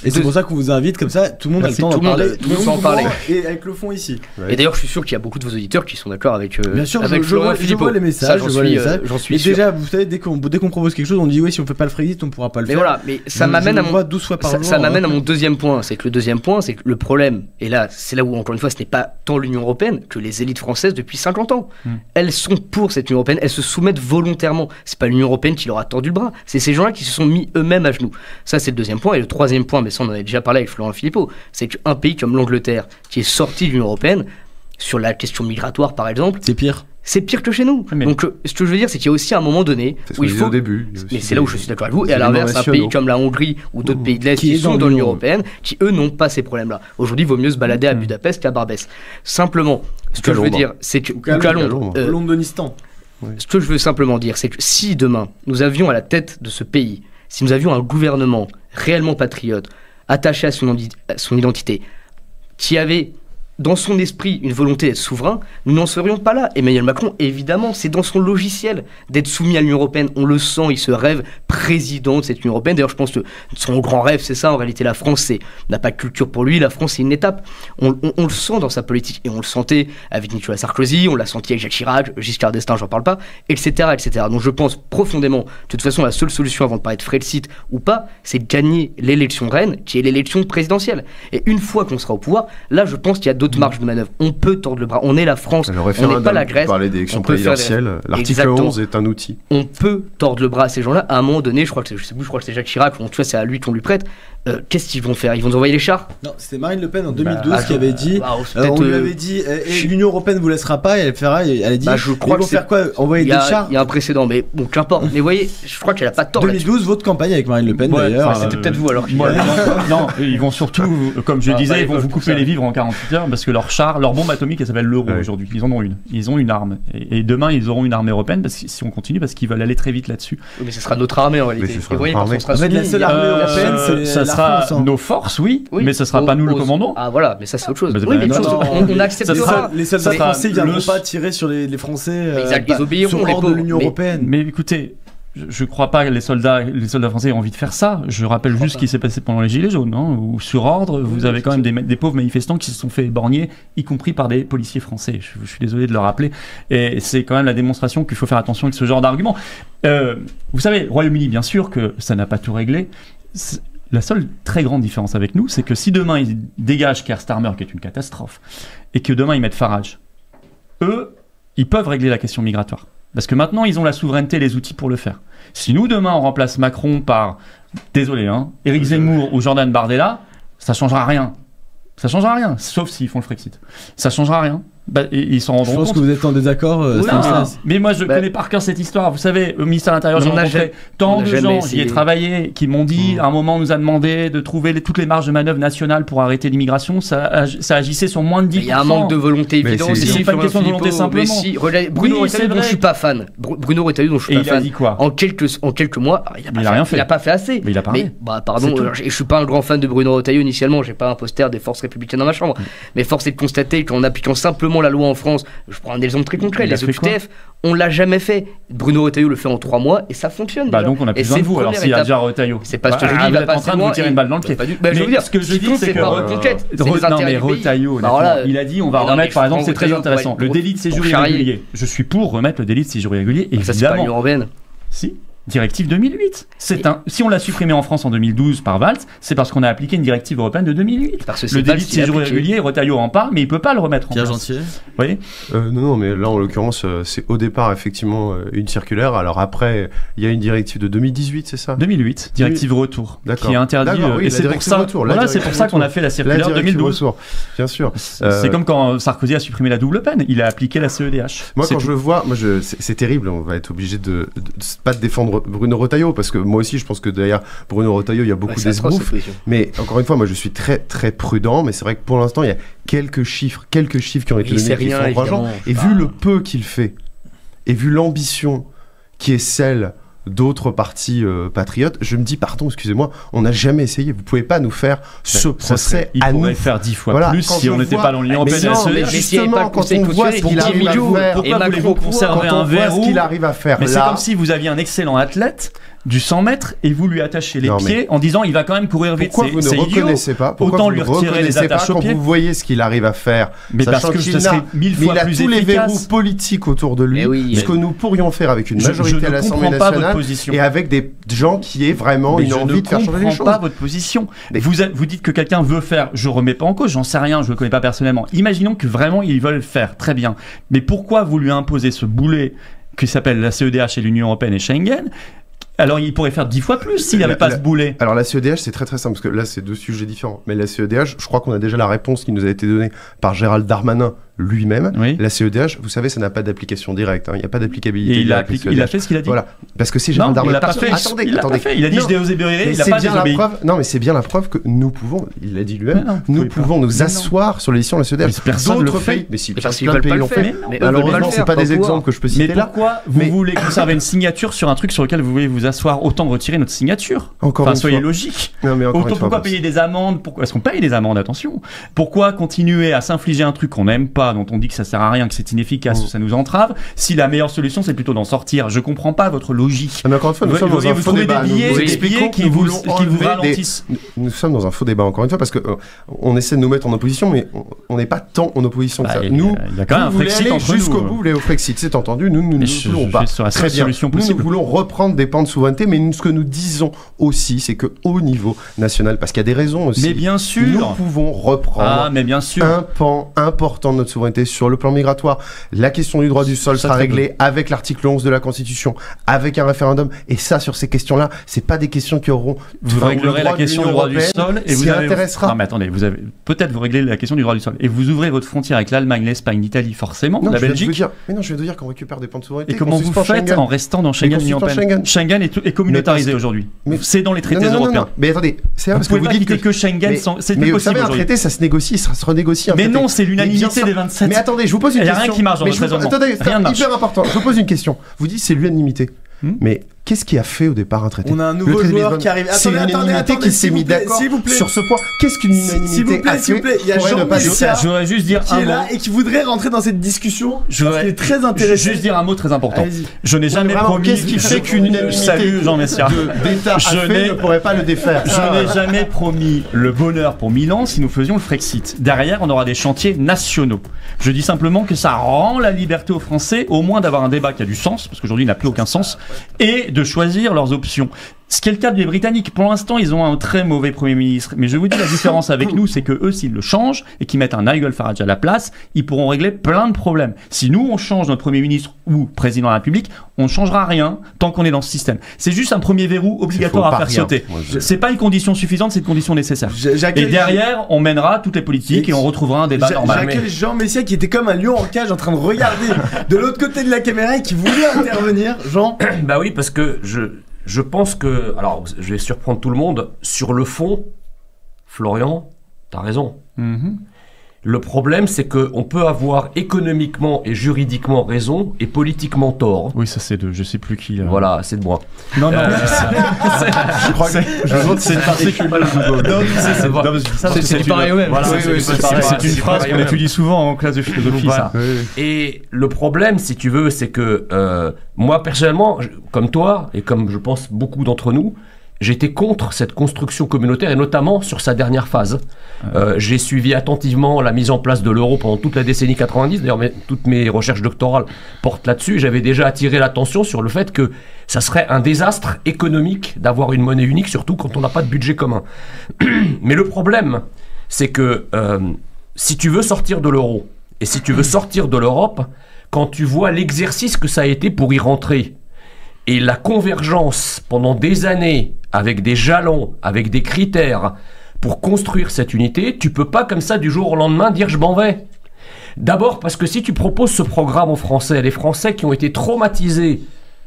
Et c'est pour ça qu'on vous invite comme ça, tout le monde a le temps d'en parler. Tout le monde peut en parler. Et avec le fond ici. Et d'ailleurs, je suis sûr qu'il y a beaucoup de vos auditeurs qui sont d'accord avec. Bien sûr, avec je vois les messages. J'en suis et sûr. déjà, vous savez, dès qu'on propose quelque chose, on dit oui, si on fait pas le Frexit, on pourra pas le faire. Mais voilà, mais ça m'amène à mon 12 fois par jour. Ça m'amène à mon deuxième point. C'est que le deuxième point, c'est que le problème, et là, c'est là où encore une fois, ce n'est pas tant l'Union européenne que les élites françaises depuis 50 ans. Elles sont pour cette Union européenne. Elles se soumettent volontairement. C'est pas l'Union européenne qui leur a tordu le bras. C'est ces gens-là qui se sont mis eux-mêmes à genoux. Ça, c'est le deuxième point. Et le troisième point, mais ça, on en avait déjà parlé avec Florent Philippot, c'est qu'un pays comme l'Angleterre, qui est sorti de l'Union européenne, sur la question migratoire par exemple, c'est pire. C'est pire que chez nous. Mais... Donc, ce que je veux dire, c'est qu'il y a aussi un moment donné où il faut. Au début. Mais c'est là où je suis d'accord avec vous. Et à l'inverse, un pays comme la Hongrie ou d'autres pays de l'Est qui sont dans l'Union européenne, qui eux n'ont pas ces problèmes-là. Aujourd'hui, il vaut mieux se balader à Budapest qu'à Barbès. Simplement, ce que je veux dire, c'est que. Londonistan. Ce que je veux simplement dire, c'est que si demain, nous avions à la tête de ce pays, si nous avions un gouvernement réellement patriote, attaché à son identité, qui avait dans son esprit une volonté d'être souverain, nous n'en serions pas là. Emmanuel Macron, évidemment, c'est dans son logiciel d'être soumis à l'Union européenne. On le sent, il se rêve président de cette Union européenne. D'ailleurs, je pense que son grand rêve, c'est ça. En réalité, la France n'a pas de culture pour lui. La France, c'est une étape. On le sent dans sa politique. Et on le sentait avec Nicolas Sarkozy, on l'a senti avec Jacques Chirac, Giscard d'Estaing, j'en parle pas, etc., etc. Donc je pense profondément, de toute façon, la seule solution avant de parler de Frexit ou pas, c'est de gagner l'élection reine, qui est l'élection présidentielle. Et une fois qu'on sera au pouvoir, là, je pense qu'il y a d'autres marge de manœuvre. On peut tordre le bras. On est la France. On n'est pas la Grèce. Parler d'élections présidentielles. L'article 11 est un outil. On peut tordre le bras à ces gens-là. À un moment donné, je crois que c'est Jacques Chirac. En tout cas, c'est à lui qu'on lui prête. Qu'est-ce qu'ils vont faire? Ils vont nous envoyer les chars? Non, c'était Marine Le Pen en 2012 qui avait dit. On lui avait dit l'Union européenne vous laissera pas. Et elle a dit. Je crois ils vont faire quoi? Envoyer des chars? Il y a un précédent, mais bon, qu'importe. Mais vous voyez, je crois qu'elle a pas tort. 2012, votre campagne avec Marine Le Pen d'ailleurs. C'était peut-être vous alors. Non, ils vont surtout, comme je disais, ils vont vous couper les vivres en 48 heures parce que leur char, leur bombe atomique, elle s'appelle l'euro aujourd'hui. Ils en ont une. Ils ont une arme. Et demain, ils auront une armée européenne parce que si on continue, parce qu'ils veulent aller très vite là-dessus. Mais ce sera notre armée en réalité. Vous voyez, la seule armée européenne, ça sera nos forces, oui, mais ce sera pas nous le commandant. Ah voilà, mais ça c'est autre chose. Oui, mais on acceptera. Les soldats français viendront pas tirer sur les Français. Ils obéiront les pauvres de l'Union européenne. Mais écoutez. Je crois pas que les soldats français ont envie de faire ça. Je rappelle juste ce qui s'est passé pendant les Gilets jaunes, où sur ordre, vous avez quand même des pauvres manifestants qui se sont fait éborgner, y compris par des policiers français. Je suis désolé de le rappeler. Et c'est quand même la démonstration qu'il faut faire attention avec ce genre d'argument. Vous savez, Royaume-Uni, bien sûr que ça n'a pas tout réglé. La seule très grande différence avec nous, c'est que si demain ils dégagent Keir Starmer, qui est une catastrophe, et que demain ils mettent Farage, eux, ils peuvent régler la question migratoire. Parce que maintenant, ils ont la souveraineté et les outils pour le faire. Si nous, demain, on remplace Macron par, désolé, Éric Zemmour ou Jordan Bardella, ça changera rien. Ça changera rien, sauf s'ils font le Frexit. Ça changera rien. Ils s'en rendront compte. Je pense que vous êtes en désaccord. Mais moi, je connais par cœur cette histoire. Vous savez, au ministère de l'Intérieur, j'ai rencontré tant de gens, j'y ai travaillé, qui m'ont dit, à un moment, on nous a demandé de trouver toutes les marges de manœuvre nationales pour arrêter l'immigration. Ça agissait sur moins de 10%. Il y a un manque de volonté évident. C'est pas une question de volonté simplement. Bruno Retailleau, dont je suis pas fan. Bruno Retailleau, dont je suis pas fan. Il a dit quoi? En quelques mois, il a rien fait. Il a pas fait assez. Mais il a parlé. Pardon, je suis pas un grand fan de Bruno Retailleau initialement. J'ai pas un poster des forces républicaines dans ma chambre. Mais force est de constater qu'en appliquant simplement la loi en France, je prends un exemple très concret, les OQTF, on l'a jamais fait. Bruno Retailleau le fait en 3 mois et ça fonctionne. Donc on a plus besoin de vous. Alors s'il y a déjà Retailleau, c'est pas ce que je dis, il va pas en train de vous tirer une balle dans le pied. Je veux dire, ce que je dis, c'est que Retailleau, il a dit on va remettre, par exemple, c'est très intéressant, le délit de séjour irrégulier. Je suis pour remettre le délit de séjour irrégulier, évidemment. Ça c'est pas l'Union européenne. Si. Directive 2008. Si on l'a supprimé en France en 2012 par Valls, c'est parce qu'on a appliqué une directive européenne de 2008. Le délit de séjour irrégulier, Retailleau en parle, mais il peut pas le remettre en place. Gentil. Vous voyez non, mais là en l'occurrence, c'est au départ effectivement une circulaire. Alors après, il y a une directive de 2018, c'est ça? 2008, directive retour, qui est interdit. Oui, et c'est pour ça. Voilà, c'est pour ça qu'on a fait la circulaire 2012. Bien sûr. C'est comme quand Sarkozy a supprimé la double peine. Il a appliqué la CEDH. Moi, quand je le vois, c'est terrible. On va être obligé de pas défendre Bruno Retailleau, parce que moi aussi je pense que derrière Bruno Retailleau il y a beaucoup d'esbroufs, mais encore une fois moi je suis très très prudent, mais c'est vrai que pour l'instant il y a quelques chiffres qui ont été donnés qui sont encourageants, et vu le peu qu'il fait et vu l'ambition qui est celle d'autres partis patriotes, je me dis pardon, excusez-moi, on n'a jamais essayé, vous pouvez pas nous faire ce procès à nous. Il pourrait faire 10 fois plus si on n'était pas dans l'Union européenne. Mais justement, quand on voit ce qu'il arrive à faire, pourquoi voulez-vous conserver un verrou? Ce qu'il arrive à faire mais c'est comme si vous aviez un excellent athlète du 100 mètres et vous lui attachez les Non, pieds en disant il va quand même courir vite. Pourquoi vous ne reconnaissez pas Autant lui retirer les attaches aux quand pieds. vous voyez ce qu'il arrive à faire, Mais parce sachant que qu'il ce serait 1000 fois il a plus tous les efficace. verrous politiques autour de lui, Mais oui, ce que nous pourrions faire avec une Je majorité à ne l'Assemblée comprends pas votre nationale position. et avec des gens qui aient vraiment Mais une je envie de faire changer les ne choses. comprends pas votre position. Mais- Vous dites que quelqu'un veut faire, je remets pas en cause, j'en sais rien, je le connais pas personnellement. Imaginons que vraiment ils veulent le faire, très bien. Mais pourquoi vous lui imposez ce boulet qui s'appelle la CEDH et l'Union Européenne et Schengen? Alors il pourrait faire 10 fois plus s'il n'avait pas ce boulet. Alors la CEDH, c'est très très simple, parce que là, c'est deux sujets différents. Mais la CEDH, je crois qu'on a déjà la réponse qui nous a été donnée par Gérald Darmanin lui-même. Oui. La CEDH, vous savez, ça n'a pas d'application directe. Il n'y a pas d'applicabilité Et il a, directe. il a fait ce qu'il a dit. Voilà, parce que c'est Non, Gérald il Darmanin. l'a pas fait. Attendez, Il l'a pas attendez. fait. Il a dit Non. je désobéirai, Mais il n'a c'est pas bien la désobéi. preuve. Non, mais c'est bien la preuve que nous pouvons. Il l'a dit lui-même. Mais non, vous Nous pouvez pas. pouvons nous Mais non. asseoir sur les décisions de la CEDH. Mais personne le D'autres fait. pays, mais si, Parce qu'ils plein de veulent pas pays le l'ont faire. fait. Mais Mais eux veulent pas malheureusement, le c'est faire, pas des pas pouvoir. exemples que je peux Mais citer là. pourquoi vous Mais- voulez conserver une signature sur un truc sur lequel vous voulez vous asseoir? Autant retirer notre signature. Encore Enfin, une soyez fois. logique. Non, mais encore une fois, Pourquoi Boss. payer des amendes? Pourquoi est-ce qu'on paye des amendes? Attention. Pourquoi continuer à s'infliger un truc qu'on n'aime pas, dont on dit que ça sert à rien, que c'est inefficace, que ça nous entrave, si la meilleure solution c'est plutôt d'en sortir? Je comprends pas votre logique. Ah, mais encore une fois, nous sommes dans un vous faux trouvez débat. des Nous billets, vous des expliquons billets que qui nous vous voulons enlever ralentissent. Nous sommes dans un faux débat, encore une fois, parce que on essaie de nous mettre en opposition, mais on n'est pas tant en opposition que Bah, ça. il Nous, y a quand même un vous voulez Frexit aller entre jusqu'au nous. bout, vous voulez au Frexit, c'est entendu. Nous ne Mais nous voulons pas. sur la Très seule bien. solution Nous possible. voulons reprendre des pans de souveraineté, mais ce que nous disons aussi, c'est que au niveau national, parce qu'il y a des raisons aussi, Mais bien nous sûr. pouvons reprendre Ah, mais bien sûr. un pan important de notre souveraineté sur le plan migratoire. La question du droit du sol Ça, sera très réglée avec l'article 11 de la Constitution, avec un référendum. Et ça, sur ces questions-là, c'est pas des questions qui auront. Vous enfin, réglerez le la droit de question du l'Union droit du européenne sol et vous s'y avez... intéressera. Non mais attendez, peut-être vous réglez la question du droit du sol et vous ouvrez votre frontière avec l'Allemagne, l'Espagne, l'Italie forcément, Non, la je viens de vous Belgique. dire, mais non, je viens de vous dire qu'on récupère des pans de souveraineté. Et comment qu'on vous suspend faites Schengen. en restant dans Schengen, qu'on l'Union suspend européenne? Schengen est communautarisé Mais aujourd'hui. mais- C'est dans les traités non, européens. Mais attendez, c'est Vous parce que pouvez vous pas dites quitter que Schengen, mais, c'est mais plus vous possible savez, un aujourd'hui. traité, ça se négocie, ça se renégocie. un Mais traité. non, c'est Mais bien l'unanimité sûr. des 27. Mais attendez, je vous pose une Il y a question. rien qui marche dans Mais notre je vous- raisonnement. Attendez, Rien ne c'est marche. hyper important. Je vous pose une question. Vous dites c'est l'unanimité. Mais qu'est-ce qui a fait au départ un traité? On a un Le nouveau traité de joueur Lisbonne. qui arrive. C'est Attendez, l'unanimité qui s'est mis d'accord s'il vous plaît. sur ce point. Qu'est-ce qu'une S'il vous unanimité plaît, a s'il vous fait plaît, il y a pourrait ne pas Jean-Michel se faire? Je voudrais juste dire qui un est là mot. et qui voudrait rentrer dans cette discussion. Je Parce voudrais qu'il est très intéressant. juste dire un mot très important. Allez-y. Je n'ai jamais Vraiment, promis. qu'est-ce qui fait qu'une unanimité Salut Jean Messia. d'État a Je fait n'ai- ne pourrait pas le défaire? Je n'ai jamais promis le bonheur pour Milan si nous faisions le Frexit. Derrière, on aura des chantiers nationaux. Je dis simplement que ça rend la liberté aux Français, au moins d'avoir un débat qui a du sens, parce qu'aujourd'hui il n'a plus aucun sens, et de choisir leurs options. Ce qui est le cas des Britanniques. Pour l'instant, ils ont un très mauvais Premier ministre. Mais je vous dis, la différence avec nous, c'est que eux, s'ils le changent et qu'ils mettent un Nigel Farage à la place, ils pourront régler plein de problèmes. Si nous, on change notre Premier ministre ou Président de la République, on ne changera rien tant qu'on est dans ce système. C'est juste un premier verrou obligatoire faux, à pas faire rien. sauter. Moi, C'est pas une condition suffisante, c'est une condition nécessaire. Et J'accueille derrière, on mènera toutes les politiques et on retrouvera un débat normal. J'accueille Jean Messia qui était comme un lion en cage en train de regarder de l'autre côté de la caméra et qui voulait intervenir. Jean, Bah oui, parce que je pense que... Alors, je vais surprendre tout le monde. Sur le fond, Florian, t'as raison. Mhm. Le problème, c'est qu'on peut avoir économiquement et juridiquement raison et politiquement tort. Oui, ça c'est de je sais plus qui. Voilà, c'est de moi. Non, non, Je crois que c'est une particule. C'est du pareil au même. Voilà, C'est une phrase qu'on étudie souvent en classe de philosophie, ça. Et le problème, si tu veux, c'est que moi, personnellement, comme toi, et comme je pense beaucoup d'entre nous, j'étais contre cette construction communautaire, et notamment sur sa dernière phase. J'ai suivi attentivement la mise en place de l'euro pendant toute la décennie 90. D'ailleurs, toutes mes recherches doctorales portent là-dessus. J'avais déjà attiré l'attention sur le fait que ça serait un désastre économique d'avoir une monnaie unique, surtout quand on n'a pas de budget commun. Mais le problème, c'est que si tu veux sortir de l'euro, et si tu veux sortir de l'Europe, quand tu vois l'exercice que ça a été pour y rentrer, et la convergence pendant des années, avec des jalons, avec des critères, pour construire cette unité, tu peux pas comme ça du jour au lendemain dire je m'en vais. D'abord parce que si tu proposes ce programme aux Français, les Français qui ont été traumatisés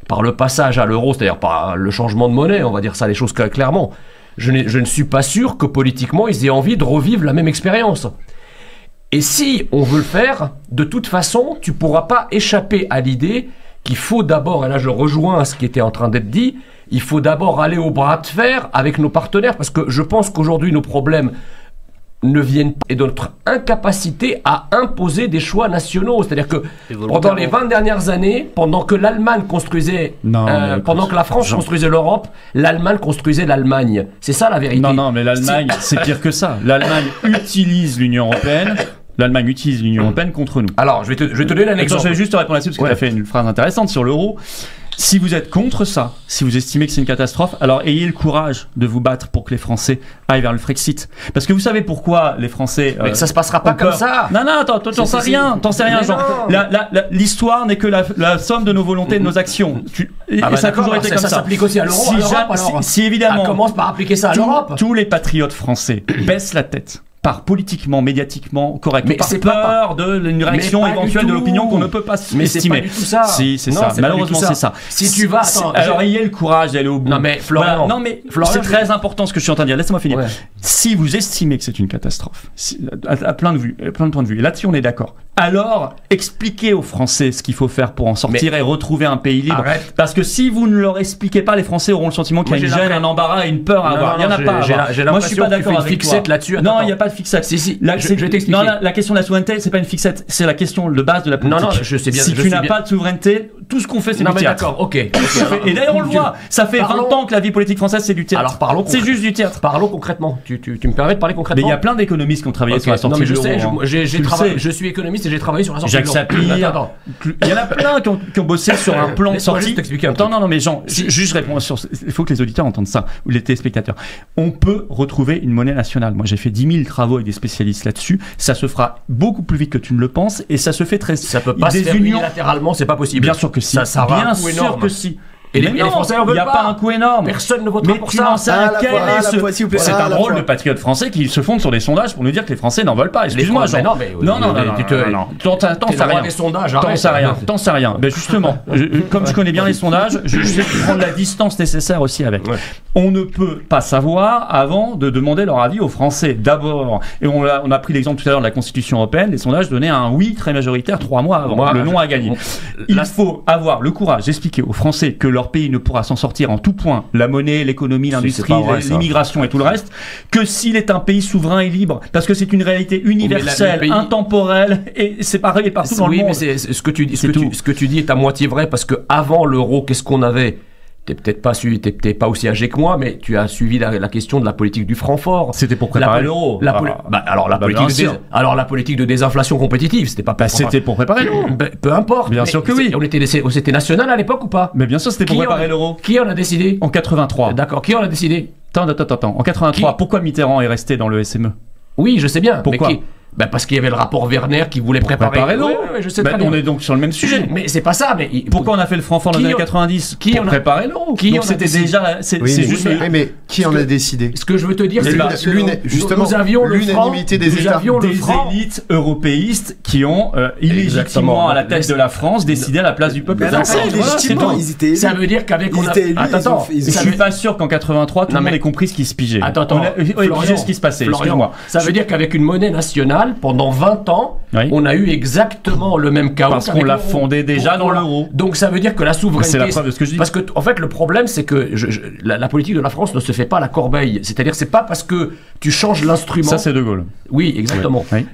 par le passage à l'euro, c'est-à-dire par le changement de monnaie, on va dire ça les choses clairement, je ne suis pas sûr que politiquement ils aient envie de revivre la même expérience. Et si on veut le faire, de toute façon, tu pourras pas échapper à l'idée qu'il faut d'abord, et là je rejoins à ce qui était en train d'être dit, il faut d'abord aller au bras de fer avec nos partenaires, parce que je pense qu'aujourd'hui nos problèmes ne viennent pas et de notre incapacité à imposer des choix nationaux. C'est-à-dire que pendant les 20 dernières années, pendant que l'Allemagne construisait, pendant que la France construisait l'Europe, l'Allemagne construisait l'Allemagne. C'est ça la vérité. Non, mais l'Allemagne, c'est pire que ça. L'Allemagne utilise l'Union européenne. L'Allemagne utilise l'Union européenne contre nous. Alors, je vais te donner un exemple. Je vais juste te répondre là-dessus parce que tu as fait une phrase intéressante sur l'euro. Si vous êtes contre ça, si vous estimez que c'est une catastrophe, alors ayez le courage de vous battre pour que les Français aillent vers le Frexit. Parce que vous savez pourquoi les Français... Mais ça se passera pas comme ça. Non, attends, t'en sais rien, genre. L'histoire n'est que la somme de nos volontés et de nos actions. Et ça a toujours été comme ça. Ça s'applique aussi à l'euro, si évidemment... On commence par appliquer ça à l'Europe. Tous les patriotes français baissent la tête. Par politiquement, médiatement, correctement, par peur d'une réaction éventuelle de l'opinion qu'on ne peut pas estimer. Mais c'est pas du tout ça. Si, c'est ça. Malheureusement, c'est ça. Si tu vas... Alors, ayez le courage d'aller au bout. Non, mais Florian... Non, mais c'est très important ce que je suis en train de dire. Laisse-moi finir. Ouais. Si vous estimez que c'est une catastrophe, à plein de points de vue, et là-dessus, on est d'accord, alors expliquez aux Français ce qu'il faut faire pour en sortir et retrouver un pays libre. Arrête. Parce que si vous ne leur expliquez pas, les Français auront le sentiment qu'il y a une gêne, un embarras et une peur à avoir. Il n'y en a pas. Moi, je suis pas d'accord avec fixette là-dessus. Non, il n'y a pas de fixette. Si. Je vais t'expliquer. Non, la question de la souveraineté, c'est pas une fixette, c'est la question de base de la politique. Non, je sais bien. Si tu n'as pas de souveraineté, tout ce qu'on fait, c'est du théâtre. D'accord, ok. Et d'ailleurs, on le voit, ça fait 20 ans que la vie politique française, c'est du théâtre. Alors parlons. C'est juste du théâtre. Parlons concrètement. Tu me permets de parler concrètement? Mais il y a plein d'économistes qui ont travaillé sur la sortie de l'euro. Non, mais je sais, je suis économiste et j'ai travaillé sur la sortie de l'euro. Jacques Sapir. Il y en a plein qui ont bossé sur un plan de sortie. Non, mais Jean, juste réponds sur. Il faut que les auditeurs entendent ça, ou les téléspectateurs. On peut retrouver une monnaie nationale. Moi, j'ai fait 10 000 travaux avec des spécialistes là-dessus. Ça se fera beaucoup plus vite que tu ne le penses et ça se fait très. Ça peut pas se faire unilatéralement, c'est pas possible. Bien sûr que si. Ça bien sûr que si. Et les Français en veulent pas. Il n'y a pas un coût énorme. Personne ne votera pour ça. C'est un drôle de patriote français qui se fonde sur des sondages pour nous dire que les Français n'en veulent pas. Excuse-moi, Jean. Non. T'en sais rien. Ben justement, comme je connais bien les sondages, je sais prendre la distance nécessaire aussi avec. On ne peut pas savoir avant de demander leur avis aux Français d'abord. Et on a pris l'exemple tout à l'heure de la Constitution européenne. Les sondages donnaient un oui très majoritaire 3 mois avant. Le non a gagné. Il faut avoir le courage d'expliquer aux Français que leur pays ne pourra s'en sortir en tout point, la monnaie, l'économie, l'industrie, l'immigration et tout le reste, que s'il est un pays souverain et libre, parce que c'est une réalité universelle, intemporelle, et c'est pareil partout dans le monde. Oui, mais ce que tu dis est à moitié vrai, parce que avant l'euro, qu'est-ce qu'on avait? T'es peut-être pas aussi âgé que moi, mais tu as suivi la question de la politique du franc fort. C'était pour préparer l'euro. Alors la politique de désinflation compétitive, c'était pas. C'était pour préparer l'euro. Peu importe. Bien sûr que oui. C'était national à l'époque ou pas? Mais bien sûr, c'était pour préparer l'euro. Qui en a décidé? En 83. D'accord. Qui en a décidé? Attends. En 83, pourquoi Mitterrand est resté dans le SME? Oui, je sais bien. Pourquoi? Parce qu'il y avait le rapport Werner qui voulait préparer l'euro. Oui, je sais très bien. On est donc sur le même sujet. Mais c'est pas ça. Mais pourquoi on a fait le franc fort dans les années 90? Pour préparer l'euro. Donc c'était déjà. C'est juste. Mais qui en a décidé? Ce que je veux te dire, c'est justement nous avions l'unanimité des États. Des élites européistes qui ont illégitimement à la tête de la France décidé à la place du peuple français. Ça veut dire qu'avec Attends, je suis pas sûr qu'en 83 tout le monde ait compris ce qui se pigeait. Attends. Ce qui se passait. Excuse-moi. Ça veut dire qu'avec une monnaie nationale, pendant 20 ans, on a eu exactement le même chaos. Parce qu'on l'a fondé déjà dans l'euro. Donc ça veut dire que la souveraineté. C'est la preuve de ce que je dis. Parce que, en fait, le problème, c'est que la politique de la France ne se fait pas à la corbeille. C'est-à-dire, c'est pas parce que tu changes l'instrument. Ça, c'est De Gaulle. Oui, exactement. Oui.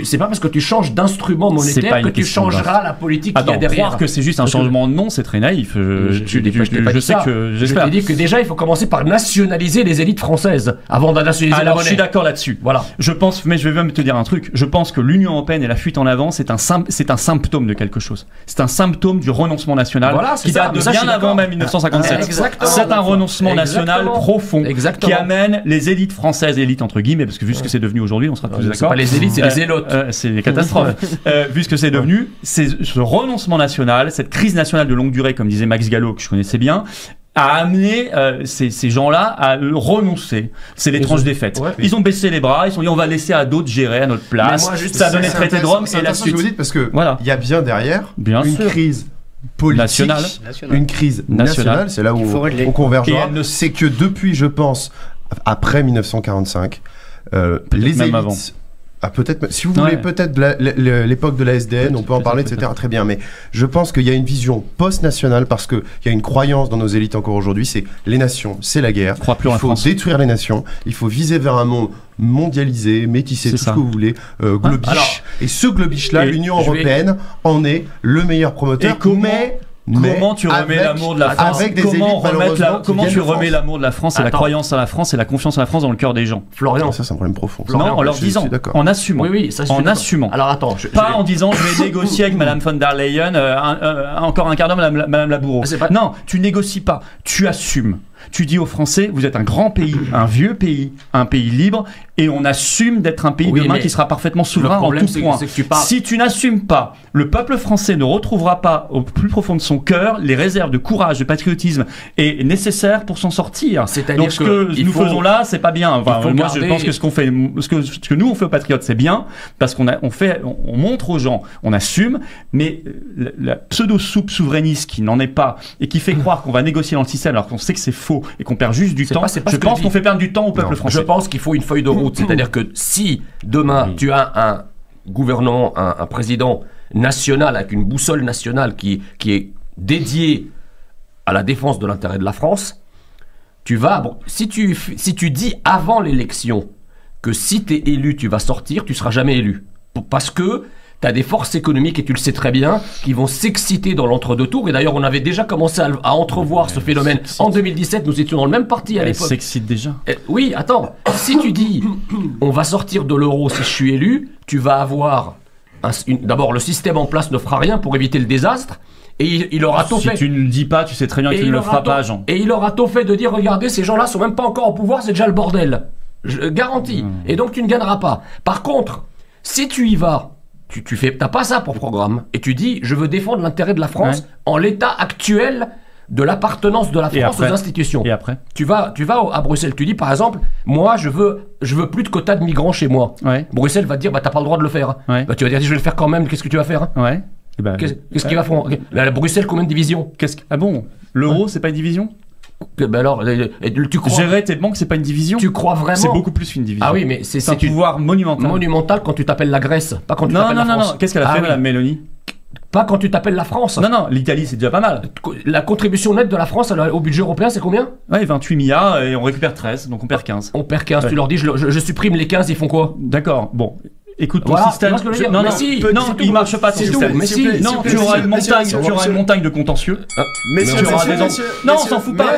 C'est pas parce que tu changes d'instrument monétaire que tu changeras la politique qu'il y a derrière. Croire que c'est juste un changement de nom, c'est très naïf. Je sais que. Je t'ai dit que déjà, il faut commencer par nationaliser les élites françaises avant de nationaliser la monnaie. Je suis d'accord là-dessus. Voilà. Je pense, mais je vais même te dire un truc. Je pense que l'Union européenne et la fuite en avant, c'est un symptôme de quelque chose. C'est un symptôme du renoncement national qui date de bien avant même 1957. C'est un renoncement national profond qui amène les élites françaises, élites entre guillemets, parce que vu ce que c'est devenu aujourd'hui, on sera tous d'accord. C'est pas les élites, c'est les zélotes. C'est des catastrophes. Vu ce que c'est devenu, c'est ce renoncement national, cette crise nationale de longue durée, comme disait Max Gallo, que je connaissais bien, a amené ces gens-là à renoncer. C'est l'étrange défaite. Ouais, ils ont baissé les bras, ils se sont dit on va laisser à d'autres gérer à notre place. Ça a donné le traité de Rome et la suite. Vous dites parce que il y a bien derrière une crise politique, nationale. Une crise nationale. C'est là où on convergera. C'est que depuis, je pense, après 1945, les élites peut-être, si vous voulez, peut-être l'époque de la SDN, on peut en parler, etc. Très bien, mais je pense qu'il y a une vision post-nationale parce qu'il y a une croyance dans nos élites encore aujourd'hui, c'est les nations, c'est la guerre. Il faut détruire les nations, il faut viser vers un monde mondialisé, métissé, tout ce que vous voulez, globish. Alors, et ce globish-là, l'Union européenne en est le meilleur promoteur. Comment tu remets l'amour de la France? Comment tu remets l'amour de la France et la croyance en la France et la confiance en la France dans le cœur des gens? Florian, ça c'est un problème profond. Non, en leur disant, en assumant. Oui, ça, en assumant. Alors attends, en disant je vais négocier avec Madame von der Leyen encore un quart d'heure, Madame Laboureau. Non, tu négocies pas, tu assumes. Tu dis aux Français, vous êtes un grand pays, un vieux pays, un pays libre, et on assume d'être un pays demain qui sera parfaitement souverain en tout point. Si tu n'assumes pas, le peuple français ne retrouvera pas au plus profond de son cœur les réserves de courage, de patriotisme et nécessaires pour s'en sortir. Donc ce que nous faisons là, c'est pas bien. Enfin, moi, je pense que ce que nous on fait aux patriotes, c'est bien parce qu'on montre aux gens, on assume, mais la pseudo-soupe souverainiste qui n'en est pas et qui fait croire qu'on va négocier dans le système alors qu'on sait que c'est faux et qu'on perd juste du temps. Je pense qu'on fait perdre du temps au peuple français. Je pense qu'il faut une feuille de route, c'est-à-dire que si demain tu as un gouvernement, un président national avec une boussole nationale qui est dédiée à la défense de l'intérêt de la France, si tu dis avant l'élection que si tu es élu, tu vas sortir, tu seras jamais élu. Parce que tu as des forces économiques, et tu le sais très bien, qui vont s'exciter dans l'entre-deux tours. Et d'ailleurs, on avait déjà commencé à entrevoir ce phénomène. En 2017, nous étions dans le même parti à l'époque. Elle s'excite déjà. Oui, attends. Si tu dis, on va sortir de l'euro si je suis élu, tu vas avoir... D'abord, le système en place ne fera rien pour éviter le désastre. Et il aura tout fait. Si tu ne le dis pas, tu sais très bien qu'il ne le fera pas, Jean. Et il aura tout fait de dire, regardez, ces gens-là sont même pas encore au pouvoir, c'est déjà le bordel. Je garantis. Et donc, tu ne gagneras pas. Par contre, si tu y vas... T'as pas ça pour programme. Et tu dis, je veux défendre l'intérêt de la France en l'état actuel de l'appartenance de la France aux institutions. Et après tu vas à Bruxelles, tu dis par exemple, moi je veux plus de quotas de migrants chez moi. Bruxelles va te dire, bah t'as pas le droit de le faire. Bah tu vas dire, je vais le faire quand même, qu'est-ce que tu vas faire? Qu'est-ce qu'il va faire? À Bruxelles, combien de divisions? Ah bon? L'euro, c'est pas une division? Ben alors, tu crois... Gérer tes banques, c'est pas une division? Tu crois vraiment? C'est beaucoup plus qu'une division. Ah oui, mais c'est un pouvoir monumental. Monumental quand tu t'appelles la Grèce, pas quand tu t'appelles la France. Non. Qu'est-ce qu'elle a fait, Madame Mélanie? Pas quand tu t'appelles la France. Non, l'Italie, c'est déjà pas mal. La contribution nette de la France au budget européen, c'est combien? 28 milliards et on récupère 13, donc on perd 15. On perd 15, tu leur dis, je supprime les 15, ils font quoi? D'accord, bon. Écoute, ton système. Il marche pas ton système. Mais si, non, tu auras une montagne de contentieux. Non, on s'en fout pas.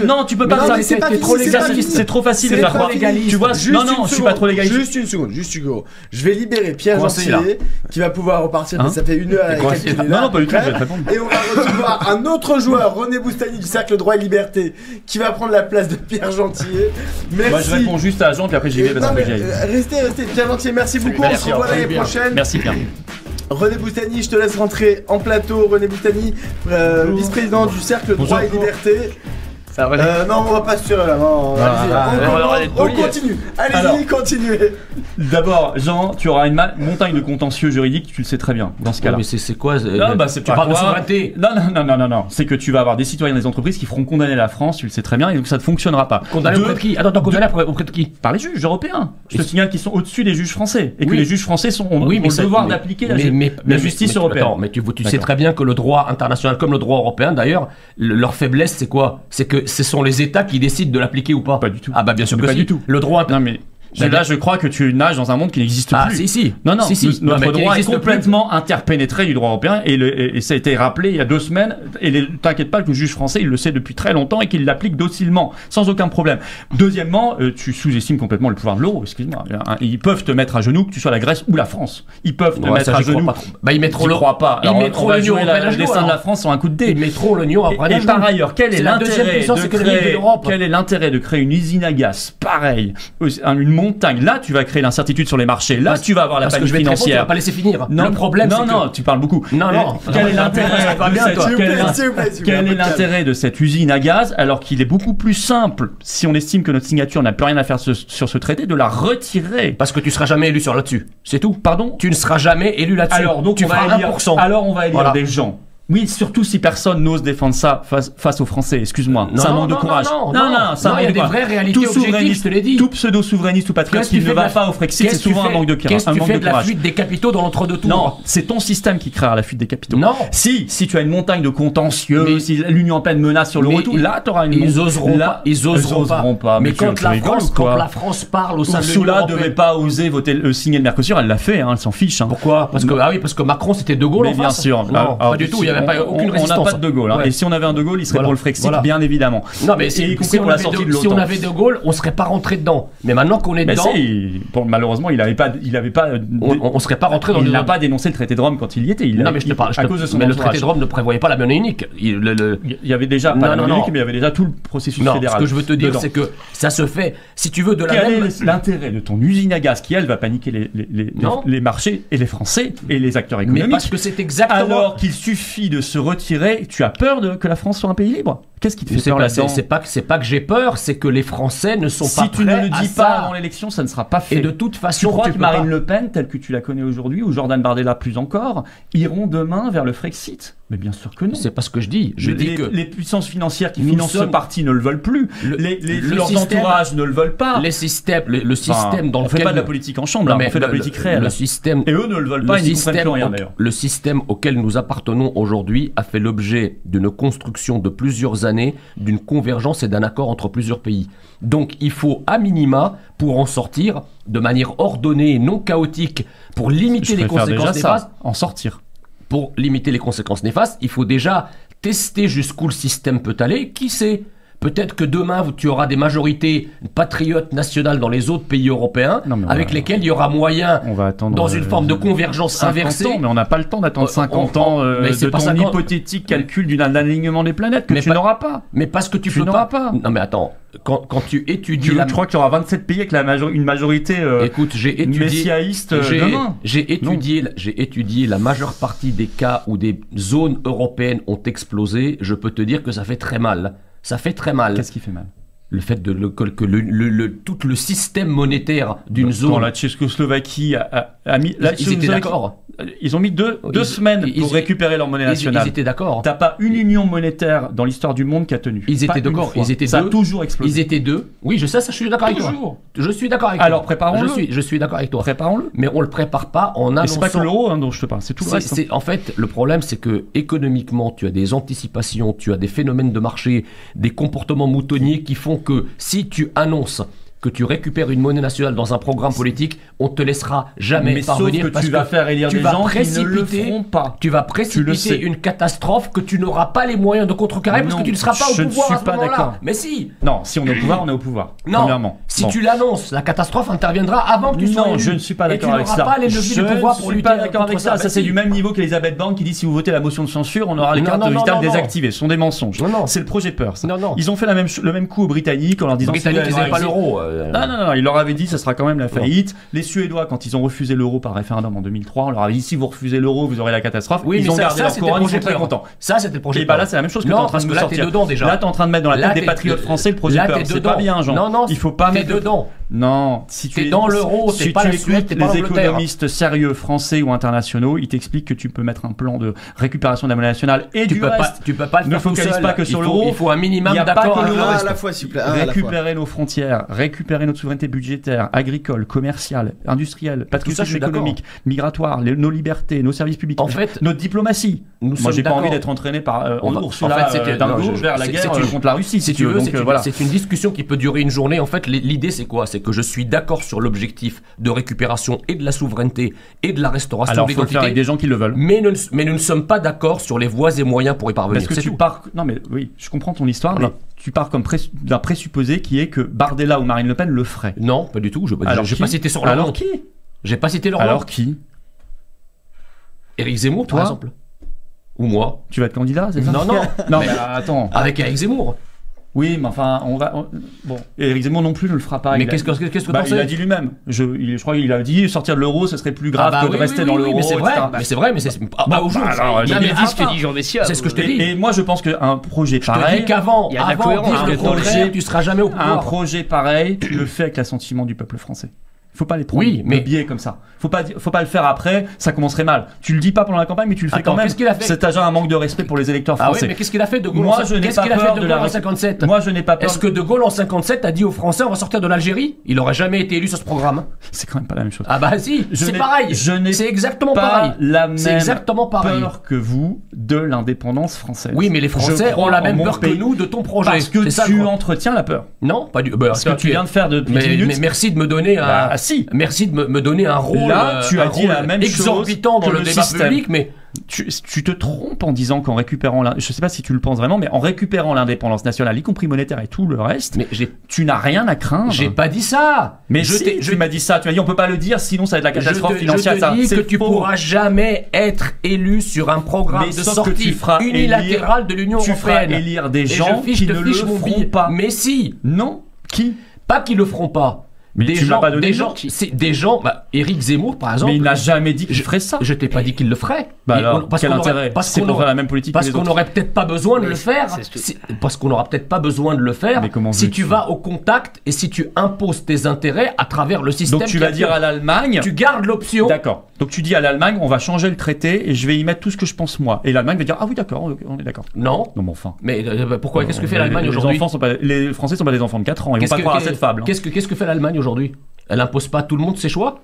Non, tu peux pas faire ça. C'est trop légaliste. C'est trop facile de faire croire. Tu vois, non, je suis pas trop légaliste. Juste une seconde. Je vais libérer Pierre Gentil qui va pouvoir repartir. Ça fait 1 heure avec quelqu'un. Non, pas du tout. Et on va recevoir un autre joueur, René Boustany du Cercle Droit et Liberté, qui va prendre la place de Pierre Gentil. Merci. Moi, je réponds juste à Jean, puis après j'y vais parce que j'y aille. Restez, Pierre Gentil. Merci beaucoup. On se revoit l'année prochaine. Merci Pierre. René Boustany, je te laisse rentrer en plateau. René Boustany, vice-président du Cercle Droit et Liberté. Non, on va pas se tirer là. On continue. Allez-y, continuez. D'abord, Jean, tu auras une montagne de contentieux juridiques, tu le sais très bien dans ce cas-là. Mais c'est quoi tu parles de souveraineté. Non. C'est que tu vas avoir des citoyens des entreprises qui feront condamner la France, tu le sais très bien, et donc ça ne fonctionnera pas. Condamner auprès de qui? Attends, condamner auprès de qui? Par les juges européens. Je te signale qu'ils sont au-dessus des juges français et que les juges français ont le devoir d'appliquer la justice européenne. Mais tu sais très bien que le droit international, comme le droit européen d'ailleurs, leur faiblesse c'est quoi? C'est que ce sont les États qui décident de l'appliquer ou pas. Pas du tout. Ah bah bien sûr que pas si. Du tout. Le droit. Non mais là, je crois que tu nages dans un monde qui n'existe plus. Ah, si. Non. Notre droit est complètement complètement interpénétré du droit européen et ça a été rappelé il y a 2 semaines. Et t'inquiète pas que le juge français, il le sait depuis très longtemps et qu'il l'applique docilement, sans aucun problème. Deuxièmement, tu sous-estimes complètement le pouvoir de l'euro, excuse-moi. Ils peuvent te mettre à genoux, que tu sois la Grèce ou la France. Ils peuvent te mettre à genoux. Ils mettront le crois pas. Ils mettront l'Union européenne le destin de la France sur un coup de dé. Ils mettront l'Union européenne. Et par ailleurs, quel est l'intérêt de créer une usine à gaz pareil, une montagne? Là, tu vas créer l'incertitude sur les marchés. Là, tu vas avoir la panique financière. Tu vas pas laisser finir. Non, le problème, non, tu parles beaucoup. Non. Quel est l'intérêt de cette usine à gaz alors qu'il est beaucoup plus simple, si on estime que notre signature n'a plus rien à faire sur ce traité, de la retirer? Parce que tu seras jamais élu là-dessus. C'est tout. Pardon? Tu ne seras jamais élu là-dessus. Alors, donc, tu feras 1%. Alors, on va élire des gens Oui, surtout si personne n'ose défendre ça face aux Français, excuse-moi. Non, c'est un non, manque de non, courage. Non, il y a des vraies réalités Tout objectives, souverainiste, je te l'ai dit. tout pseudo-souverainiste ou patriote qui ne va pas au Frexit, c'est souvent un manque de courage. Qu'est-ce que tu fais de la fuite des capitaux dans l'entre-deux tours? Non, c'est ton système qui créera la fuite des capitaux. Non. Si tu as une montagne de contentieux, si l'Union européenne menace sur le retour, là tu auras une Ils oseront pas. Mais quand la France parle au sein de l'Union Ursula européenne... devait pas oser signer le Mercosur, elle l'a fait, elle s'en fiche. Pourquoi? Parce que Macron c'était De Gaulle en face. Bien sûr. Non, pas du tout, il n'y avait pas aucune résistance. On n'a pas de Gaulle. Et si on avait un De Gaulle, il serait pour le Frexit, bien évidemment. Non, mais si on avait De Gaulle, on serait pas rentré dedans. Mais maintenant qu'on est dedans... Malheureusement, il avait pas... On serait pas rentré dans le... Il n'a pas dénoncé le traité de Rome quand il y était. Non, mais je te parle. Mais le traité de Rome ne prévoyait pas la monnaie unique. Il y avait déjà pas la monnaie unique, mais il y avait déjà tout le processus fédéral. Ce que je veux te dire, c'est que ça se fait, si tu veux, de la même... Quel est l'intérêt de ton usine à gaz qui, elle, va paniquer les marchés et les Français et les acteurs économiques? Mais parce que c'est exactement... Alors qu'il suffit de se retirer, tu as peur que la France soit un pays libre? Qu'est-ce qui te fait peur là-dedans? C'est pas que j'ai peur, c'est que les Français ne sont pas prêts à ça. Si tu ne le dis pas avant l'élection, ça ne sera pas fait. Et de toute façon, tu crois que Marine Le Pen, telle que tu la connais aujourd'hui, ou Jordan Bardella plus encore, iront demain vers le Frexit? Mais bien sûr que non. C'est pas ce que je dis. Je dis que les puissances financières qui financent ce parti ne le veulent plus. Leurs entourages ne le veulent pas. Le système dans lequel... On fait pas de la politique en chambre, on fait de la politique réelle. Et eux ne le veulent pas, ils n'y comprennent plus rien d'ailleurs. Le système auquel nous appartenons aujourd'hui a fait l'objet d'une construction de plusieurs années, d'une convergence et d'un accord entre plusieurs pays. Donc il faut à minima, pour en sortir de manière ordonnée et non chaotique, pour limiter les conséquences néfastes, en sortir. Pour limiter les conséquences néfastes, il faut déjà tester jusqu'où le système peut aller. Qui sait? Peut-être que demain, tu auras des majorités patriotes nationales dans les autres pays européens avec lesquels il y aura moyen, dans une forme de convergence inversée. Mais on n'a pas le temps d'attendre 50 ans de ton hypothétique calcul d'un alignement des planètes que tu n'auras pas. Mais parce que tu peux pas. Non mais attends, quand tu étudies... Je crois qu'il y aura 27 pays avec une majorité messiaïste demain. J'ai étudié la majeure partie des cas où des zones européennes ont explosé. Je peux te dire que ça fait très mal. Ça fait très mal. Qu'est-ce qui fait mal? Le fait que tout le système monétaire d'une zone... Quand la Tchécoslovaquie a mis... Ils étaient d'accord. Ils ont mis deux semaines pour récupérer leur monnaie nationale. Ils étaient d'accord. T'as pas une union monétaire dans l'histoire du monde qui a tenu. Ils étaient d'accord. Ça a toujours explosé. Ils étaient deux. Oui, je sais, ça, je suis d'accord avec toi. Je suis d'accord avec toi. Alors préparons-le. Je suis d'accord avec toi. Préparons-le. Mais on le prépare pas en annonçant... Et c'est pas que l'euro dont je te parle, c'est tout le reste. En fait, le problème, c'est que économiquement, tu as des anticipations, tu as des phénomènes de marché, des comportements moutonniers qui font que si tu annonces que tu récupères une monnaie nationale dans un programme politique, on te laissera jamais parvenir, parce que tu vas faire élire des gens qui ne le feront pas. Tu vas précipiter une catastrophe que tu n'auras pas les moyens de contrecarrer parce que tu ne seras pas au pouvoir à ce moment-là. Mais si. Non, si on est au pouvoir, on est au pouvoir. Non. Si tu l'annonces, la catastrophe interviendra avant que tu sois élu. Non, je ne suis pas d'accord avec ça. Et tu n'auras pas les leviers de pouvoir pour lutter. Je ne suis pas d'accord avec ça. Ça, c'est du même niveau qu'Elisabeth Borne qui dit si vous votez la motion de censure, on aura les cartes vitales désactivées. Ce sont des mensonges. C'est le projet peur. Ils ont fait le même coup aux Britanniques en leur disant qu'ils n'avaient pas l'euro. Non, ils leur avaient dit ça sera quand même la faillite. Les Suédois, quand ils ont refusé l'euro par référendum en 2003, on leur avait dit si vous refusez l'euro, vous aurez la catastrophe. Oui, ils ont gardé leur couronne, ils sont très contents. Ça, c'était le projet. Et bah là, c'est la même chose que tu es en train de nous sortir. Là, t'es dedans déjà. Là, t'es en train de mettre dans la tête des patriotes français le projet peur. C'est pas bien, Jean. Non, il faut pas mettre dedans. Non, si tu es dans l'euro, si pas la Suède, t'es pas les économistes sérieux français ou internationaux, ils t'expliquent que tu peux mettre un plan de récupération de la monnaie nationale et du reste. Tu peux pas le faire tout seul. Ne focalise pas que sur l'euro. Il faut un minimum d'accord à la fois, s'il vous plaît. Récupérer nos frontières, récupérer notre souveraineté budgétaire, agricole, commerciale, industrielle, patriotique, économique, migratoire, nos libertés, nos services publics, en fait, notre diplomatie. Moi, j'ai pas envie d'être entraîné par Ursula vers la guerre contre la Russie. Si tu veux, c'est une discussion qui peut durer une journée. En fait, l'idée, c'est quoi? C'est que je suis d'accord sur l'objectif de récupération et de la souveraineté et de la restauration de l'identité. Alors, il faut le faire avec des gens qui le veulent. Mais nous ne sommes pas d'accord sur les voies et moyens pour y parvenir. Parce que tu pars... Non, mais oui, je comprends ton histoire, mais tu pars comme d'un présupposé qui est que Bardella ou Marine Le Pen le feraient. Non, pas du tout. Je n'ai pas cité sur leur nom. Alors qui? J'ai pas cité leur nom. Alors qui? Éric Zemmour, par exemple. Ou moi. Tu vas être candidat, c'est ça? Non, mais attends. Avec Éric Zemmour. Oui, mais enfin, bon, Éric Zemmour non plus ne le fera pas. Mais qu'est-ce que tu penses? Il a dit lui-même. Je crois qu'il a dit sortir de l'euro, ce serait plus grave que de rester dans l'euro. Mais c'est vrai. Mais c'est vrai. Mais c'est ce que dit Jean Messia. C'est ce que je te dis. Et moi, je pense qu'un projet pareil. Je te dis qu'avant, il y a de la cohérence. Tu seras jamais au pouvoir. Un projet pareil, tu le fais avec l'assentiment du peuple français. Faut pas les prendre Oui, mais- de biais comme ça. Faut pas le faire après, ça commencerait mal. Tu le dis pas pendant la campagne, mais tu le fais Attends, quand même. qu'est-ce qu'il a fait C'est déjà un manque de respect pour les électeurs Ah oui, français. mais qu'est-ce qu'il a fait de Gaulle Moi, en je n'ai Qu'est-ce pas qu'il a fait peur de de Gaulle la en 57 Moi, je n'ai pas peur. Est-ce que de Gaulle en 57 a dit aux Français on va sortir de l'Algérie? Il aurait jamais été élu sur ce programme. C'est quand même pas la même chose. Ah bah si, Je c'est n'ai- pareil. je n'ai C'est exactement pas pareil. la C'est même exactement pareil. peur que vous de l'indépendance française. Oui, mais les Je Français crois ont la en même mon peur que pays. nous de ton projet. Parce que C'est ça, tu quoi. entretiens la peur. Non, pas du. Bah, Ce que tu viens de faire depuis 10 mais minutes. merci de me donner un. Bah, si. Merci de me donner un rôle. Là, tu as un dit rôle la même chose exorbitant dans que le le débat système. public, mais Tu te trompes en disant qu'en récupérant, je sais pas si tu le penses vraiment, mais en récupérant l'indépendance nationale, y compris monétaire et tout le reste, tu n'as rien à craindre. j'ai pas dit ça. Mais tu m'as dit ça. Tu m'as dit on peut pas le dire, sinon ça va être la catastrophe financière. Je te dis ça. que C'est tu faux. pourras jamais être élu sur un programme Mais de sauf que sortie tu feras unilatérale de l'Union Tu feras européenne. élire des Et gens je qui ne le mon feront billet. pas. Mais si, Non. Qui? pas qu'ils le feront pas. Mais tu m'as pas donné des le nom. gens, c'est des gens. Bah, Éric Zemmour, par exemple. Mais il n'a jamais dit qu'il ferait ça. Je t'ai pas dit qu'il le ferait. Bah Et alors, quel intérêt? C'est pour faire la même politique parce que les qu'on autres. n'aurait peut-être pas besoin de Mais le faire. Parce qu'on n'aura peut-être pas besoin de le faire. Mais comment si veux-tu tu vas au contact et si tu imposes tes intérêts à travers le système. Donc tu vas dire à l'Allemagne. Tu gardes l'option. D'accord. Donc tu dis à l'Allemagne, on va changer le traité et je vais y mettre tout ce que je pense moi. Et l'Allemagne va dire ah oui d'accord, on est d'accord. Non. Non mais enfin. Mais pourquoi? Qu'est-ce que fait l'Allemagne Les aujourd'hui? enfants sont pas, les Français sont pas des enfants de 4 ans. Ils vont pas croire à cette fable. hein. Qu'est-ce que fait l'Allemagne aujourd'hui? Elle impose pas à tout le monde ses choix?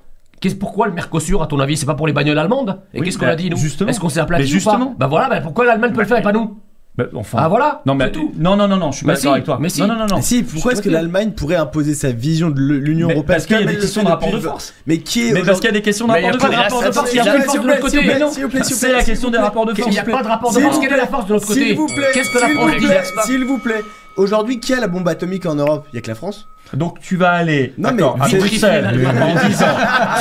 Pourquoi le Mercosur, à ton avis, c'est pas pour les bagnoles allemandes? Et Oui, qu'est-ce qu'on bah, a dit, nous? justement. Est-ce qu'on s'est aplati Mais ou justement. pas? Bah voilà, bah pourquoi l'Allemagne peut le faire et pas nous? Bah, enfin. Ah voilà. Non mais c'est tout. non, je suis pas Mais d'accord si, avec toi. mais si. Non. Si, pourquoi est-ce que l'Allemagne pourrait imposer sa vision de l'Union Mais européenne parce qu'il y a comme des elle le questions fait de rapport depuis de le- force. Mais qui est Mais parce qu'il y a des questions de Mais il y a rapport de pas de force. rapport de force, il y a Attendez, pas de force de l'autre côté. s'il vous plaît, Mais non, s'il vous plaît, s'il vous c'est plaît, la s'il question vous des plaît. rapports de force. Il n'y a pas de rapport de S'il force. vous Quelle est la force de l'autre côté? S'il vous plaît, Qu'est-ce que la s'il France vous dit? plaît, s'il vous plaît. Aujourd'hui, qui a la bombe atomique en Europe? Il y a que la France. Donc tu vas aller Non, mais d'accord, à c'est- Bruxelles en disant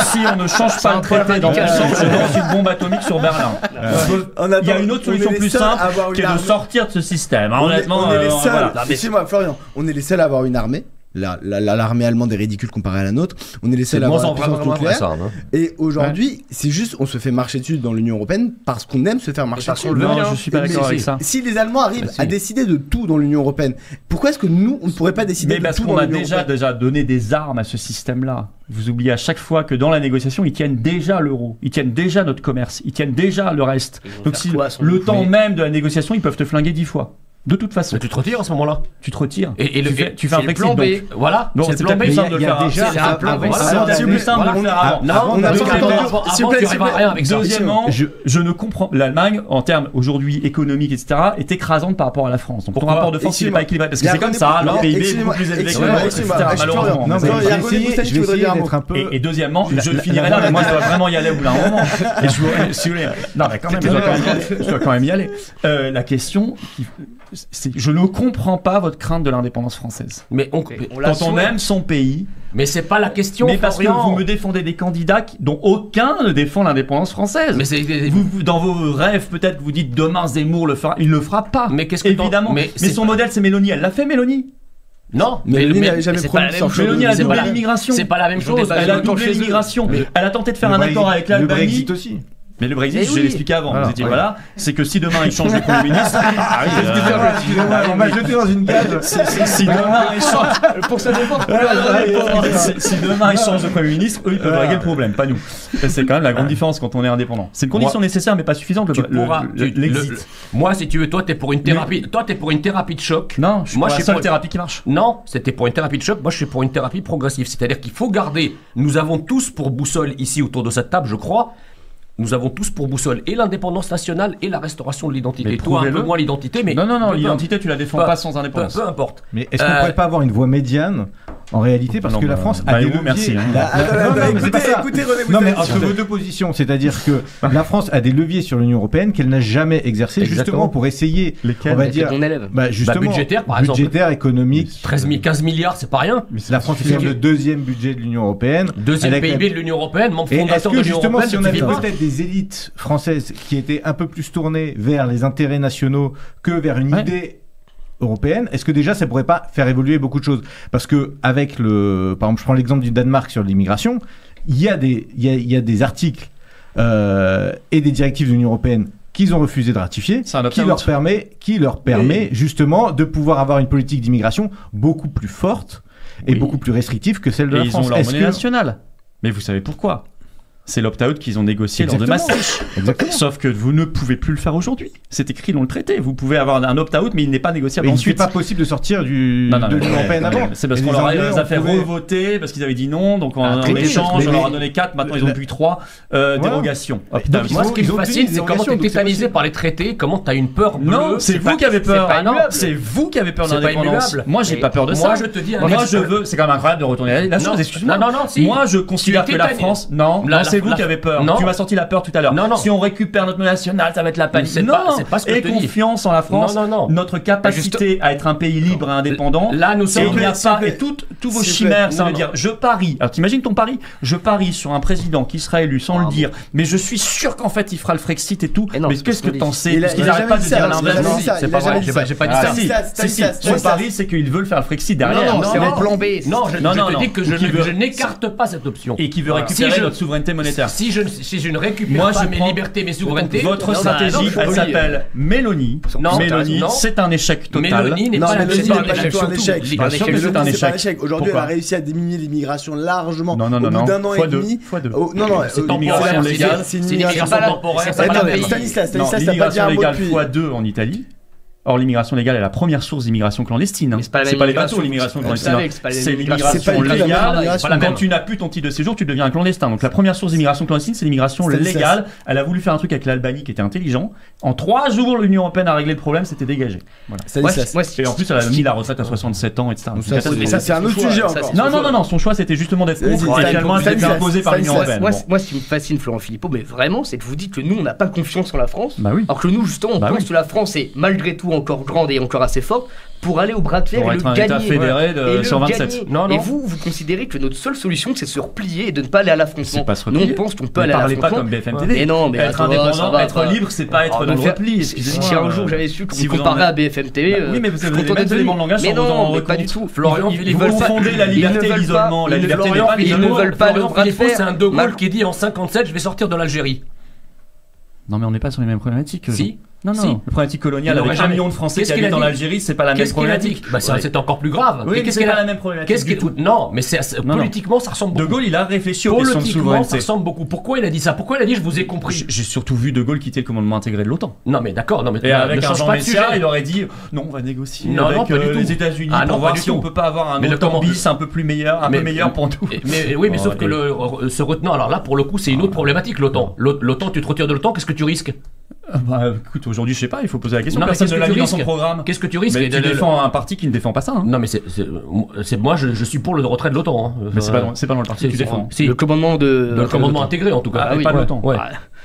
si on ne change pas le traité dans le radical. sens, je lance une bombe atomique sur Berlin. Il y a une autre solution plus simple qui est de sortir de ce système. hein, Honnêtement, on est les seuls. voilà. Excusez-moi, Florian, on est les seuls à avoir une armée. L'armée allemande est ridicule comparée à la nôtre. On est les seuls à avoir une puissance nucléaire. Et aujourd'hui, c'est juste, on se fait marcher dessus dans l'Union européenne parce qu'on aime se faire marcher dessus. Non, je suis pas d'accord avec ça. Si les Allemands arrivent à décider de tout dans l'Union européenne, pourquoi est-ce que nous, on ne pourrait pas décider Mais de parce tout qu'on dans a l'Union européenne? déjà donné des armes à ce système-là. Vous oubliez à chaque fois que dans la négociation, ils tiennent déjà l'euro, ils tiennent déjà notre commerce, ils tiennent déjà le reste. Ils vont Donc faire si quoi, sans le nous temps même de la négociation, ils peuvent te flinguer 10 fois. De toute façon, Mais tu te retires à ce moment-là. tu te retires. Et tu fais un c'est le Brexit. plan B. donc. Voilà. Bon, c'est c'est le plan peut-être B. plus simple de le il y a faire. déjà C'est un plan B. Voilà, Voilà. c'est plus simple de le faire avant. Non, on a deuxièmement, pas entendu. avant, S'il vous plaît, tu s'il vous arriveras à plaît. rien avec ça. Deuxièmement, je ne comprends. L'Allemagne, en termes aujourd'hui économiques, etc., est écrasante par rapport à la France. Donc ton Pourquoi? rapport de force, il n'est pas équilibré. Parce Il y que a c'est comme René- ça, leur Non, PIB est excusez-moi, beaucoup plus élevé que excusez-moi, le nôtre, excusez-moi, etc. je suis Malheureusement. Non, Non, mais il y a j'ai René essayé, Boustany je qui vais voudrait essayer dire un mot. d'être un peu. Et deuxièmement, je finirai là, mais moi je dois vraiment y aller au bout d'un moment. Et si vous voulez, non mais quand même, je dois quand même y aller. La question, je ne comprends pas votre crainte de l'indépendance française. Mais on la Quand on souhaite. aime son pays, mais c'est pas la question. mais parce que Florian. vous me défendez des candidats dont aucun ne défend l'indépendance française. Mais c'est. Dans vos rêves, peut-être que vous dites demain Zemmour le fera, il le fera pas. Mais qu'est-ce que évidemment. Mais Mais son modèle, c'est Mélanie. Elle l'a fait, Mélanie. Non, Mélanie n'avait jamais c'est pas la promis même de chose. Mélanie a C'est doublé pas la- l'immigration. C'est pas la même Ils ont chose. des Elle a Autant doublé chez eux. l'immigration. Mais- Elle a tenté de faire un Le accord avec Le l'Albanie. Brexit aussi. Mais le Brexit, Mais je oui. l'ai expliqué avant. Voilà, Vous étiez ouais. voilà, c'est que si demain il change de Premier ministre, Excusez-moi, on m'a jeté dans une cage. si demain il change, Pour se défendre. si demain il change de Premier ministre, eux ils peuvent régler le problème, pas nous. Et c'est quand même la grande différence quand on est indépendant. C'est une condition nécessaire mais pas suffisante. Tu pourras. L'exit. Moi, si tu veux, toi, t'es pour une thérapie. Toi, t'es pour une thérapie de choc. Non, je suis Moi, pour je la suis seule pour- thérapie qui marche. Non, c'était pour une thérapie de choc. Moi, je suis pour une thérapie progressive. C'est-à-dire qu'il faut garder. Nous avons tous pour boussole ici autour de cette table, je crois. Nous avons tous pour boussole et l'indépendance nationale et la restauration de l'identité. Mais Toi, un peu prouvez-le. moins l'identité, mais. Non, peu- l'identité tu la défends peu- pas sans peu, indépendance. peu importe. Mais est-ce qu'on pourrait pas avoir une voie médiane en réalité parce Non, que la bah, France bah, a des vous, leviers. merci, hein. Non, mais c'est pas ça. Écoutez René Non mais Boustany. entre vos deux positions, c'est-à-dire que la France a des leviers sur l'Union européenne qu'elle n'a jamais exercé Exactement. justement pour essayer, Lesquels on va C'est dire, ton élève. justement, budgétaire, par exemple. budgétaire, économique. 15 milliards, c'est pas rien. La France est le deuxième budget de l'Union européenne. Deuxième Elle a quand PIB de l'Union européenne, membre Et est-ce fondateur que de l'Union justement, européenne. si on ça avait suffit pas. peut-être des élites françaises qui étaient un peu plus tournées vers les intérêts nationaux que vers une Ouais. idée européenne, est-ce que déjà ça pourrait pas faire évoluer beaucoup de choses? Parce que avec par exemple, je prends l'exemple du Danemark sur l'immigration, il y a des articles et des directives de l'Union européenne qu'ils ont refusé de ratifier, C'est un qui leur permet justement de pouvoir avoir une politique d'immigration beaucoup plus forte et beaucoup plus restrictive que celle de Et la ils France. ont leur Est-ce monnaie que- nationale. Mais vous savez pourquoi? C'est l'opt-out qu'ils ont négocié lors de Maastricht. Exactement. Sauf que vous ne pouvez plus le faire aujourd'hui. C'est écrit dans le traité. Vous pouvez avoir un opt-out, mais il n'est pas négociable Mais il ensuite. n'est pas possible de sortir de l'Union européenne avant. C'est parce Et qu'on les leur Anglais a ont fait trouvé- revoter, parce qu'ils avaient dit non, donc en traité, échange, mais- on leur a donné 4, maintenant ils ont plus 3 dérogations. Opt-out. Donc, Moi, ce qui ils me ont fascine, obtenu c'est des comment dérogations, t'es donc c'est tétanisé possible. par les traités, comment t'as une peur bleue. Non, c'est vous qui avez peur. Ah non, C'est vous qui avez peur C'est pas d'indépendance. immuable. Moi, j'ai Mais pas peur de moi, ça. je te dis un Moi, exemple. je veux. C'est quand même incroyable de retourner la chose. Non, Excuse-moi. non, si. Moi, je considère Tu es que la tétanisé. France. Non, c'est vous qui avez peur. Non. Tu m'as sorti la peur tout à l'heure. Non. Si on récupère notre monnaie nationale, ça va être la panique. C'est Non, pas ce que et je te dis. confiance en la France. Non. Notre capacité à être un pays libre et indépendant. Là, nous Et sommes. il n'y a S'il vous pas. plaît. Et tous vos S'il vous chimères, plaît. ça veut Non, dire je parie. Alors t'imagines ton pari? Je parie sur un président qui sera élu sans le dire, mais je suis sûr qu'en fait il fera le Frexit et tout. Et non, Mais c'est qu'est-ce ce que qu'on t'en dit. sais? Il a- Parce qu'ils il a n'arrêtent jamais pas de dit dire ça, l'inverse. il a jamais dit ça, C'est il pas a vrai, jamais dit j'ai ça. pas dit Ah, ça. si, son pari, c'est qu'ils veulent faire le Frexit derrière. Non, C'est non, un plan B. Non, je Non, te dis que Ou qui veut- je n'écarte pas cette option. Et qui veut Voilà. récupérer Si je- notre souveraineté monétaire. Si je ne récupère Moi, pas je mes prends- libertés, mes souverainetés. Votre non, stratégie, non, elle non, s'appelle Mélanie. Non, Mélanie, non. c'est un échec total. Mélanie n'est Non, pas mais la Mélanie c'est n'est pas du tout un échec. Bien sûr que Mélanie, c'est un c'est pas un échec. échec. Aujourd'hui, elle Pourquoi a réussi à diminuer l'immigration largement. Non, Au bout d'un an et demi. Fois deux. Oh, non, non, C'est l'immigration temporaire, légale. c'est une c'est immigration l'immigration temporaire. c'est c'est pas pas la la même. même. Stanislas, Non, t'as pas dit l'immigration un mot légale depuis. x2 en Italie. Or, l'immigration légale est la première source d'immigration clandestine. Mais c'est pas la C'est même pas les immigration. bateaux, l'immigration Vous clandestine. savez que c'est pas la même C'est immigration. C'est pas l'immigration du tout la même légale. immigration. pas la Quand même. tu n'as plus ton titre de séjour, tu deviens un clandestin. Donc la première source d'immigration clandestine, c'est l'immigration Stanislas. légale. Elle a voulu faire un truc avec l'Albanie qui était intelligent. En 3 jours, l'Union européenne a réglé le problème, c'était dégagé. Voilà. Stanislas. Et en plus, elle a mis la retraite à 67 ans, etc. Donc ça, c'est un autre choix, sujet ça, encore. c'est- Non, son choix c'était justement d'être Vas-y, contre et finalement elle s'est fait Stanislas, imposer par l'Union Stanislas. européenne. Moi, ce qui me fascine, Florent Philippot, mais vraiment, c'est que vous dites que nous, on n'a pas confiance en la France. Bah oui. Alors que nous, justement, on Bah pense oui. que la France est malgré tout encore grande et encore assez forte pour aller au bras de fer Pour et être le un gagner. État fédéré Et le sur 27. gagner. Non, Et non. vous considérez que notre seule solution, c'est de se replier et de ne pas aller à l'affrontement. C'est pas se Nous, replier. on pense qu'on peut Ne aller à parlez pas l'affrontement. comme BFM TV. Mais non, mais Être attends, ça indépendant, va, être ça va. libre, c'est pas être Oh, dans le mais repli. Si Excusez-moi. un jour j'avais su que Si vous vous comparez en- à BFM TV, Oui, mais vous je suis avez content les d'être éléments venu. de langage Mais sans vous en non, rendre mais pas du compte. tout. Florian, Ils Vous veulent pas- confondez la ils ne liberté et veulent l'isolement. pas- La ils ne liberté veulent n'est pas- pas ils ne l'isolement. veulent pas le Florian bras de Philippot, fer. c'est un De Gaulle Mal- qui dit en 57, je vais sortir de l'Algérie. Non, mais on n'est pas sur les mêmes problématiques. Si. Non, Si. la problématique coloniale Il avec aurait 1 jamais- million de Français qui Qu'est-ce qu'il habitent a en dit Algérie, c'est pas la même Qu'est-ce qu'il a problématique. dit Bah, c'est encore plus grave. Oui, mais qu'est-ce c'est qu'il pas a la même problématique. Qu'est-ce du qu'il tout. Non, mais Non. politiquement, ça ressemble De beaucoup. Gaulle, il a réfléchi aux questions de Politiquement, ça souveraineté. ressemble beaucoup. Pourquoi il a dit ça Pourquoi il a dit je vous ai compris J'ai surtout vu De Gaulle quitter le commandement intégré de l'OTAN. Non, mais d'accord. Non, mais Et avec ne un change Jean pas de sujet. Messia, il aurait dit non, on va négocier Non, avec non, pas du tout. les États-Unis Ah non, pour pas voir du si on tout. peut pas avoir un Mais le OTAN comment- bis un peu plus meilleur, un peu Mais- meilleur pour nous. Mais oui, mais Oh, sauf que allez. se retenant. Alors là, pour le coup, c'est une autre problématique. L'OTAN. L'OTAN, tu te retires de l'OTAN, qu'est-ce que tu risques Bah écoute, aujourd'hui je sais pas, il faut poser la question. Non, mais Personne qu'est-ce ne que l'a tu mis dans son risques programme. Qu'est-ce que tu risques Mais tu défends un parti qui ne défend pas ça. Hein. Non, mais moi, je suis pour le retrait de l'OTAN. Hein. Mais c'est pas dans le parti que tu défends. Si, Le commandement de. le commandement intégré en tout cas. Ah oui, pas ouais. l'OTAN. Ouais.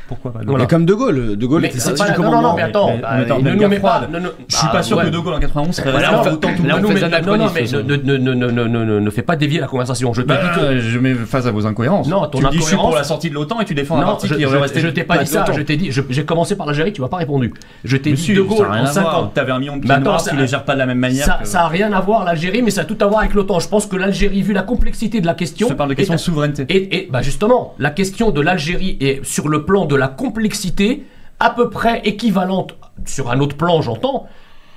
Pourquoi pas Voilà. Mais comme De Gaulle. De Gaulle Mais était c'est sorti pas du la- non, commandement. non, mais attends, Mais on était en ne pleine nous guerre mets pas. froide. ne- ne- Je suis pas sûr ouais. que De Gaulle en 91 serait Voilà, resté on fait- autant tout là, on le fait temps. un non, non, mais anachronisme. ne fais pas dévier la conversation. Je te dis que. Je mets face à vos incohérences. Non, ton tu me dis je suis incohérence- pour la sortie de l'OTAN et tu défends un Non, parti je qui aurait resté. je t'ai pas dit ça. longtemps. Je t'ai dit, j'ai commencé par l'Algérie, tu m'as pas répondu. Je t'ai Mais dit si, De ça Gaulle a rien en à voir. 50. T'avais un million de Mais pieds attends, noirs, ça- tu les gères pas de la même manière. Ça a rien à voir l'Algérie, mais ça a tout à voir avec l'OTAN. Je pense que l'Algérie, vu la complexité de la question, Je te parle de question de souveraineté. et bah justement, la question de l'Algérie est sur le plan de la complexité à peu près équivalente, sur un autre plan j'entends,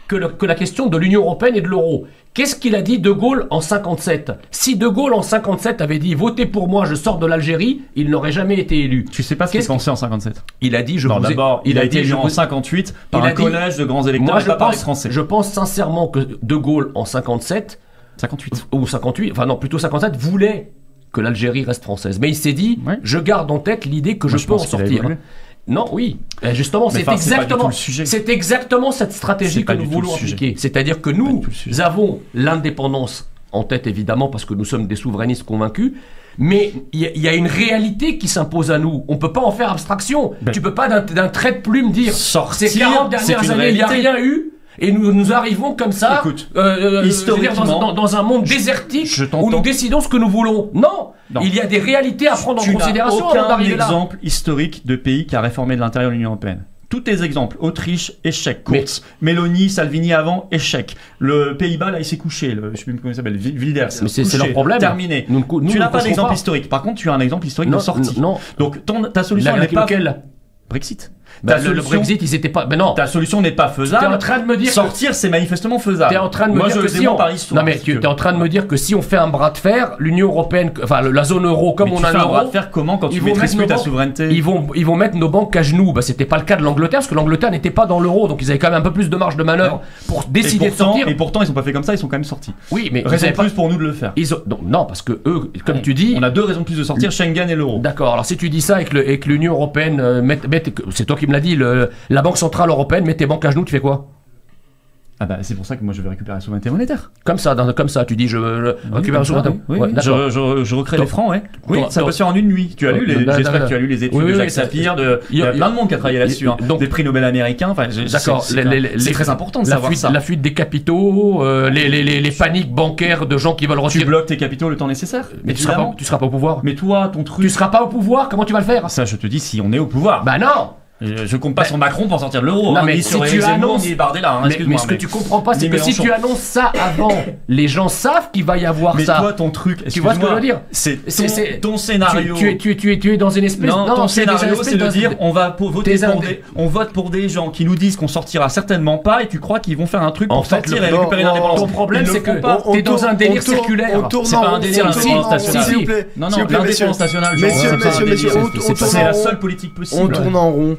que la question de l'Union européenne et de l'euro. Qu'est-ce qu'il a dit De Gaulle en 57 ? Si De Gaulle en 57 avait dit « Votez pour moi, je sors de l'Algérie », il n'aurait jamais été élu. Tu sais pas ce qu'il Qu'est-ce pensait en 57. Il a dit « Je Non, vous ai... d'abord, il a été élu je en vous- 58 par il a un dit- collège de grands électeurs Moi, et pas par les Français. je pense sincèrement que De Gaulle en 57 58. ou 58, enfin non, plutôt 57, voulait que l'Algérie reste française. Mais il s'est dit, Ouais. je garde en tête l'idée que Moi, je peux en pense qu'il a sortir. évolué. Non, oui. Et justement, Mais c'est enfin, c'est pas du tout exactement, le sujet. c'est exactement cette stratégie C'est que pas nous du tout voulons le sujet. appliquer. C'est-à-dire que Pas nous du tout le sujet. avons l'indépendance en tête, évidemment, parce que nous sommes des souverainistes convaincus. Mais il y a une réalité qui s'impose à nous. On peut pas en faire abstraction. Ben. Tu peux pas d'un trait de plume dire Sortir, ces 40 c'est dernières une années, il n'y a réalité. rien eu. Et nous arrivons comme ça, Écoute, je veux dire, historiquement, dans un monde désertique je où t'entends. nous décidons ce que nous voulons. Non, Non. il y a des réalités à prendre en Tu n'as considération avant aucun d'arriver là. exemple historique de pays qui a réformé de l'intérieur de l'Union européenne. Tous tes exemples, Autriche, échec. Kurz, Meloni, Salvini avant, échec. Le Pays-Bas, là, il s'est couché. Je sais plus comment il s'appelle. Wilders. Mais c'est couché, leur problème. Terminé. Nous tu ne n'as pas cocherons d'exemple pas. historique. Par contre, tu as un exemple historique Non, de sortie. non. Donc, ta solution, elle n'est pas Lequel Brexit. Le Brexit, ils étaient pas. Mais non. Ta solution n'est pas faisable. T'es en train de me dire sortir, c'est manifestement faisable. T'es en train de me dire que si on... Non mais tu es en train de me dire que si on fait un bras de fer, l'Union européenne, enfin la zone euro, comme on a un euro, bras de fer comment quand tu maîtrises plus ta souveraineté? Ils vont mettre nos banques à genoux. Bah c'était pas le cas de l'Angleterre parce que l'Angleterre n'était pas dans l'euro, donc ils avaient quand même un peu plus de marge de manœuvre pour décider de sortir. Et pourtant ils sont pas fait comme ça, ils sont quand même sortis. Oui, mais raison plus pour nous de le faire. Non, parce que eux, comme tu dis, on a deux raisons de plus de sortir, Schengen et l'euro. D'accord. Alors si tu dis ça et que l'Union européenne c'est toi qui me l'as dit, la Banque centrale européenne met tes banques à genoux, tu fais quoi? Ah bah c'est pour ça que moi je vais récupérer la souveraineté monétaire. Comme ça, tu dis je récupère la souveraineté. Oui, je recrée les francs, ouais. Oui, ça peut se faire en une nuit. J'espère que tu as lu les études de Jacques Sapir, il y a plein de monde qui a travaillé là-dessus, des prix Nobel américains. Enfin, d'accord. C'est très important de savoir ça. La fuite des capitaux, les paniques bancaires de gens qui veulent retirer. Tu bloques tes capitaux le temps nécessaire. Mais tu seras pas au pouvoir. Mais toi, ton truc. Tu seras pas au pouvoir. Comment tu vas le faire? Ça, je te dis, si on est au pouvoir. Bah non. Je compte pas sur Macron pour sortir de l'euro. Non, mais si tu annonces, ni Bardella, mais ce que tu comprends pas, c'est que si tu annonces ça avant, les gens savent qu'il va y avoir ça. Mais toi, ton truc, tu vois ce que je veux dire? C'est ton scénario. Tu es dans une espèce. Non, ton scénario, c'est de dire on vote pour des gens qui nous disent qu'on sortira certainement pas, et tu crois qu'ils vont faire un truc pour sortir et récupérer l'indépendance. Ton problème, c'est que t'es dans un délire circulaire. C'est pas un délire s'il vous plaît. Non, l'indépendance nationale. Messieurs, c'est la seule politique possible. On tourne en rond.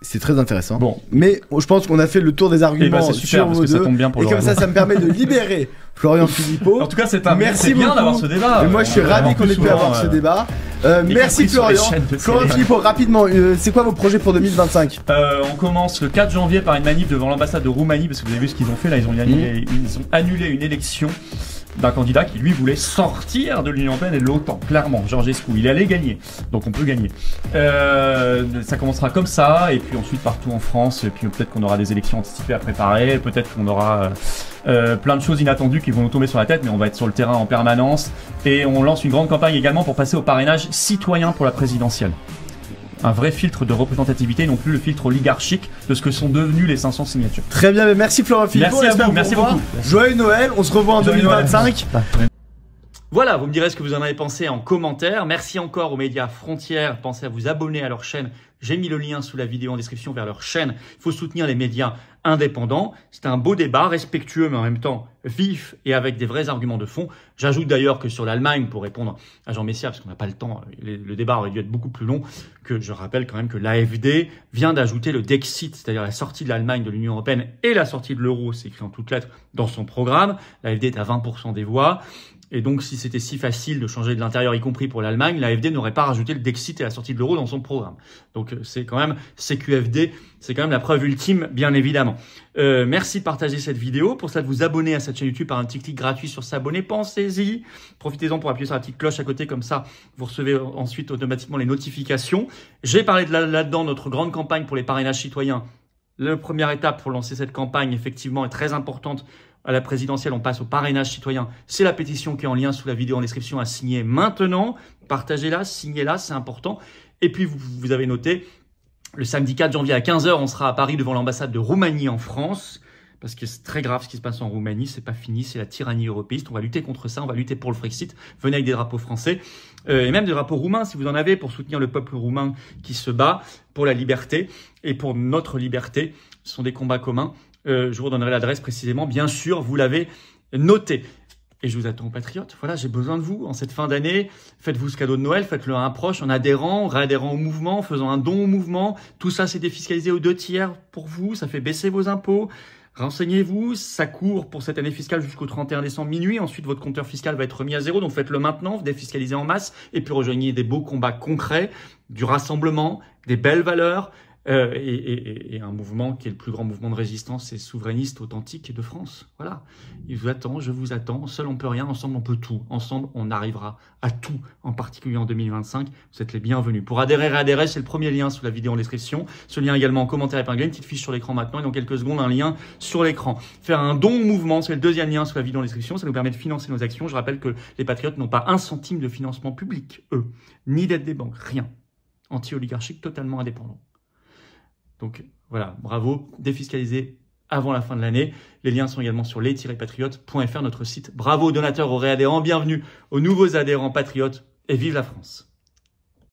C'est très intéressant. Bon. Mais je pense qu'on a fait le tour des arguments super, sur vos deux. Et comme ça me permet de libérer Florian Philippot. En tout cas, c'est bien d'avoir ce débat. Et moi, je suis ravi qu'on ait pu avoir ce débat. Merci Florian. Florian Philippot, rapidement, c'est quoi vos projets pour 2025 ? On commence le 4 janvier par une manif devant l'ambassade de Roumanie, parce que vous avez vu ce qu'ils ont fait là, ils ont annulé une élection d'un candidat qui lui voulait sortir de l'Union européenne et de l'OTAN, clairement, Georgescu, il allait gagner, donc on peut gagner. Ça commencera comme ça, et puis ensuite partout en France, et puis peut-être qu'on aura des élections anticipées à préparer, peut-être qu'on aura plein de choses inattendues qui vont nous tomber sur la tête, mais on va être sur le terrain en permanence, et on lance une grande campagne également pour passer au parrainage citoyen pour la présidentielle. Un vrai filtre de représentativité, non plus le filtre oligarchique de ce que sont devenus les 500 signatures. Très bien, mais merci Florent Philippot. Merci à vous, merci beaucoup. Joyeux Noël, on se revoit en 2025. Voilà, vous me direz ce que vous en avez pensé en commentaire. Merci encore aux médias Frontières. Pensez à vous abonner à leur chaîne. J'ai mis le lien sous la vidéo en description vers leur chaîne. Il faut soutenir les médias indépendants. C'est un beau débat, respectueux mais en même temps vif et avec des vrais arguments de fond. J'ajoute d'ailleurs que sur l'Allemagne, pour répondre à Jean Messia, parce qu'on n'a pas le temps, le débat aurait dû être beaucoup plus long, que je rappelle quand même que l'AfD vient d'ajouter le Dexit, c'est-à-dire la sortie de l'Allemagne de l'Union européenne et la sortie de l'euro, c'est écrit en toutes lettres dans son programme. L'AfD est à 20% des voix. Et donc, si c'était si facile de changer de l'intérieur, y compris pour l'Allemagne, l'AfD n'aurait pas rajouté le Dexit et la sortie de l'euro dans son programme. Donc, c'est quand même CQFD, c'est quand même la preuve ultime, bien évidemment. Merci de partager cette vidéo. Pour ça, de vous abonner à cette chaîne YouTube par un petit clic gratuit sur s'abonner. Pensez-y. Profitez-en pour appuyer sur la petite cloche à côté, comme ça, vous recevez ensuite automatiquement les notifications. J'ai parlé de là-dedans notre grande campagne pour les parrainages citoyens. La première étape pour lancer cette campagne, effectivement, est très importante. À la présidentielle, on passe au parrainage citoyen. C'est la pétition qui est en lien sous la vidéo en description à signer maintenant. Partagez-la, signez-la, c'est important. Et puis, vous avez noté, le samedi 4 janvier à 15h, on sera à Paris devant l'ambassade de Roumanie en France. Parce que c'est très grave ce qui se passe en Roumanie, c'est pas fini, c'est la tyrannie européiste. On va lutter contre ça, on va lutter pour le Frexit. Venez avec des drapeaux français et même des drapeaux roumains si vous en avez, pour soutenir le peuple roumain qui se bat pour la liberté et pour notre liberté. Ce sont des combats communs. Je vous donnerai l'adresse précisément. Bien sûr, vous l'avez noté. Et je vous attends aux patriotes. Voilà, j'ai besoin de vous en cette fin d'année. Faites-vous ce cadeau de Noël, faites-le à un proche en adhérant, réadhérant au mouvement, faisant un don au mouvement. Tout ça, c'est défiscalisé aux 2/3 pour vous. Ça fait baisser vos impôts. Renseignez-vous, ça court pour cette année fiscale jusqu'au 31 décembre minuit. Ensuite, votre compteur fiscal va être remis à zéro. Donc, faites-le maintenant, défiscalisez en masse. Et puis, rejoignez des beaux combats concrets, du rassemblement, des belles valeurs. Et un mouvement qui est le plus grand mouvement de résistance et souverainiste authentique de France. Voilà. Il vous attend, je vous attends. Seul on peut rien, ensemble on peut tout. Ensemble on arrivera à tout, en particulier en 2025. Vous êtes les bienvenus. Pour adhérer, c'est le premier lien sous la vidéo en description. Ce lien également en commentaire épinglé, une petite fiche sur l'écran maintenant et dans quelques secondes un lien sur l'écran. Faire un don au mouvement, c'est le deuxième lien sous la vidéo en description. Ça nous permet de financer nos actions. Je rappelle que les patriotes n'ont pas un centime de financement public, eux, ni d'aide des banques, rien. Anti-oligarchique, totalement indépendant. Donc voilà, bravo, défiscalisé avant la fin de l'année. Les liens sont également sur les-patriotes.fr, notre site. Bravo aux donateurs, aux réadhérents, bienvenue aux nouveaux adhérents patriotes et vive la France.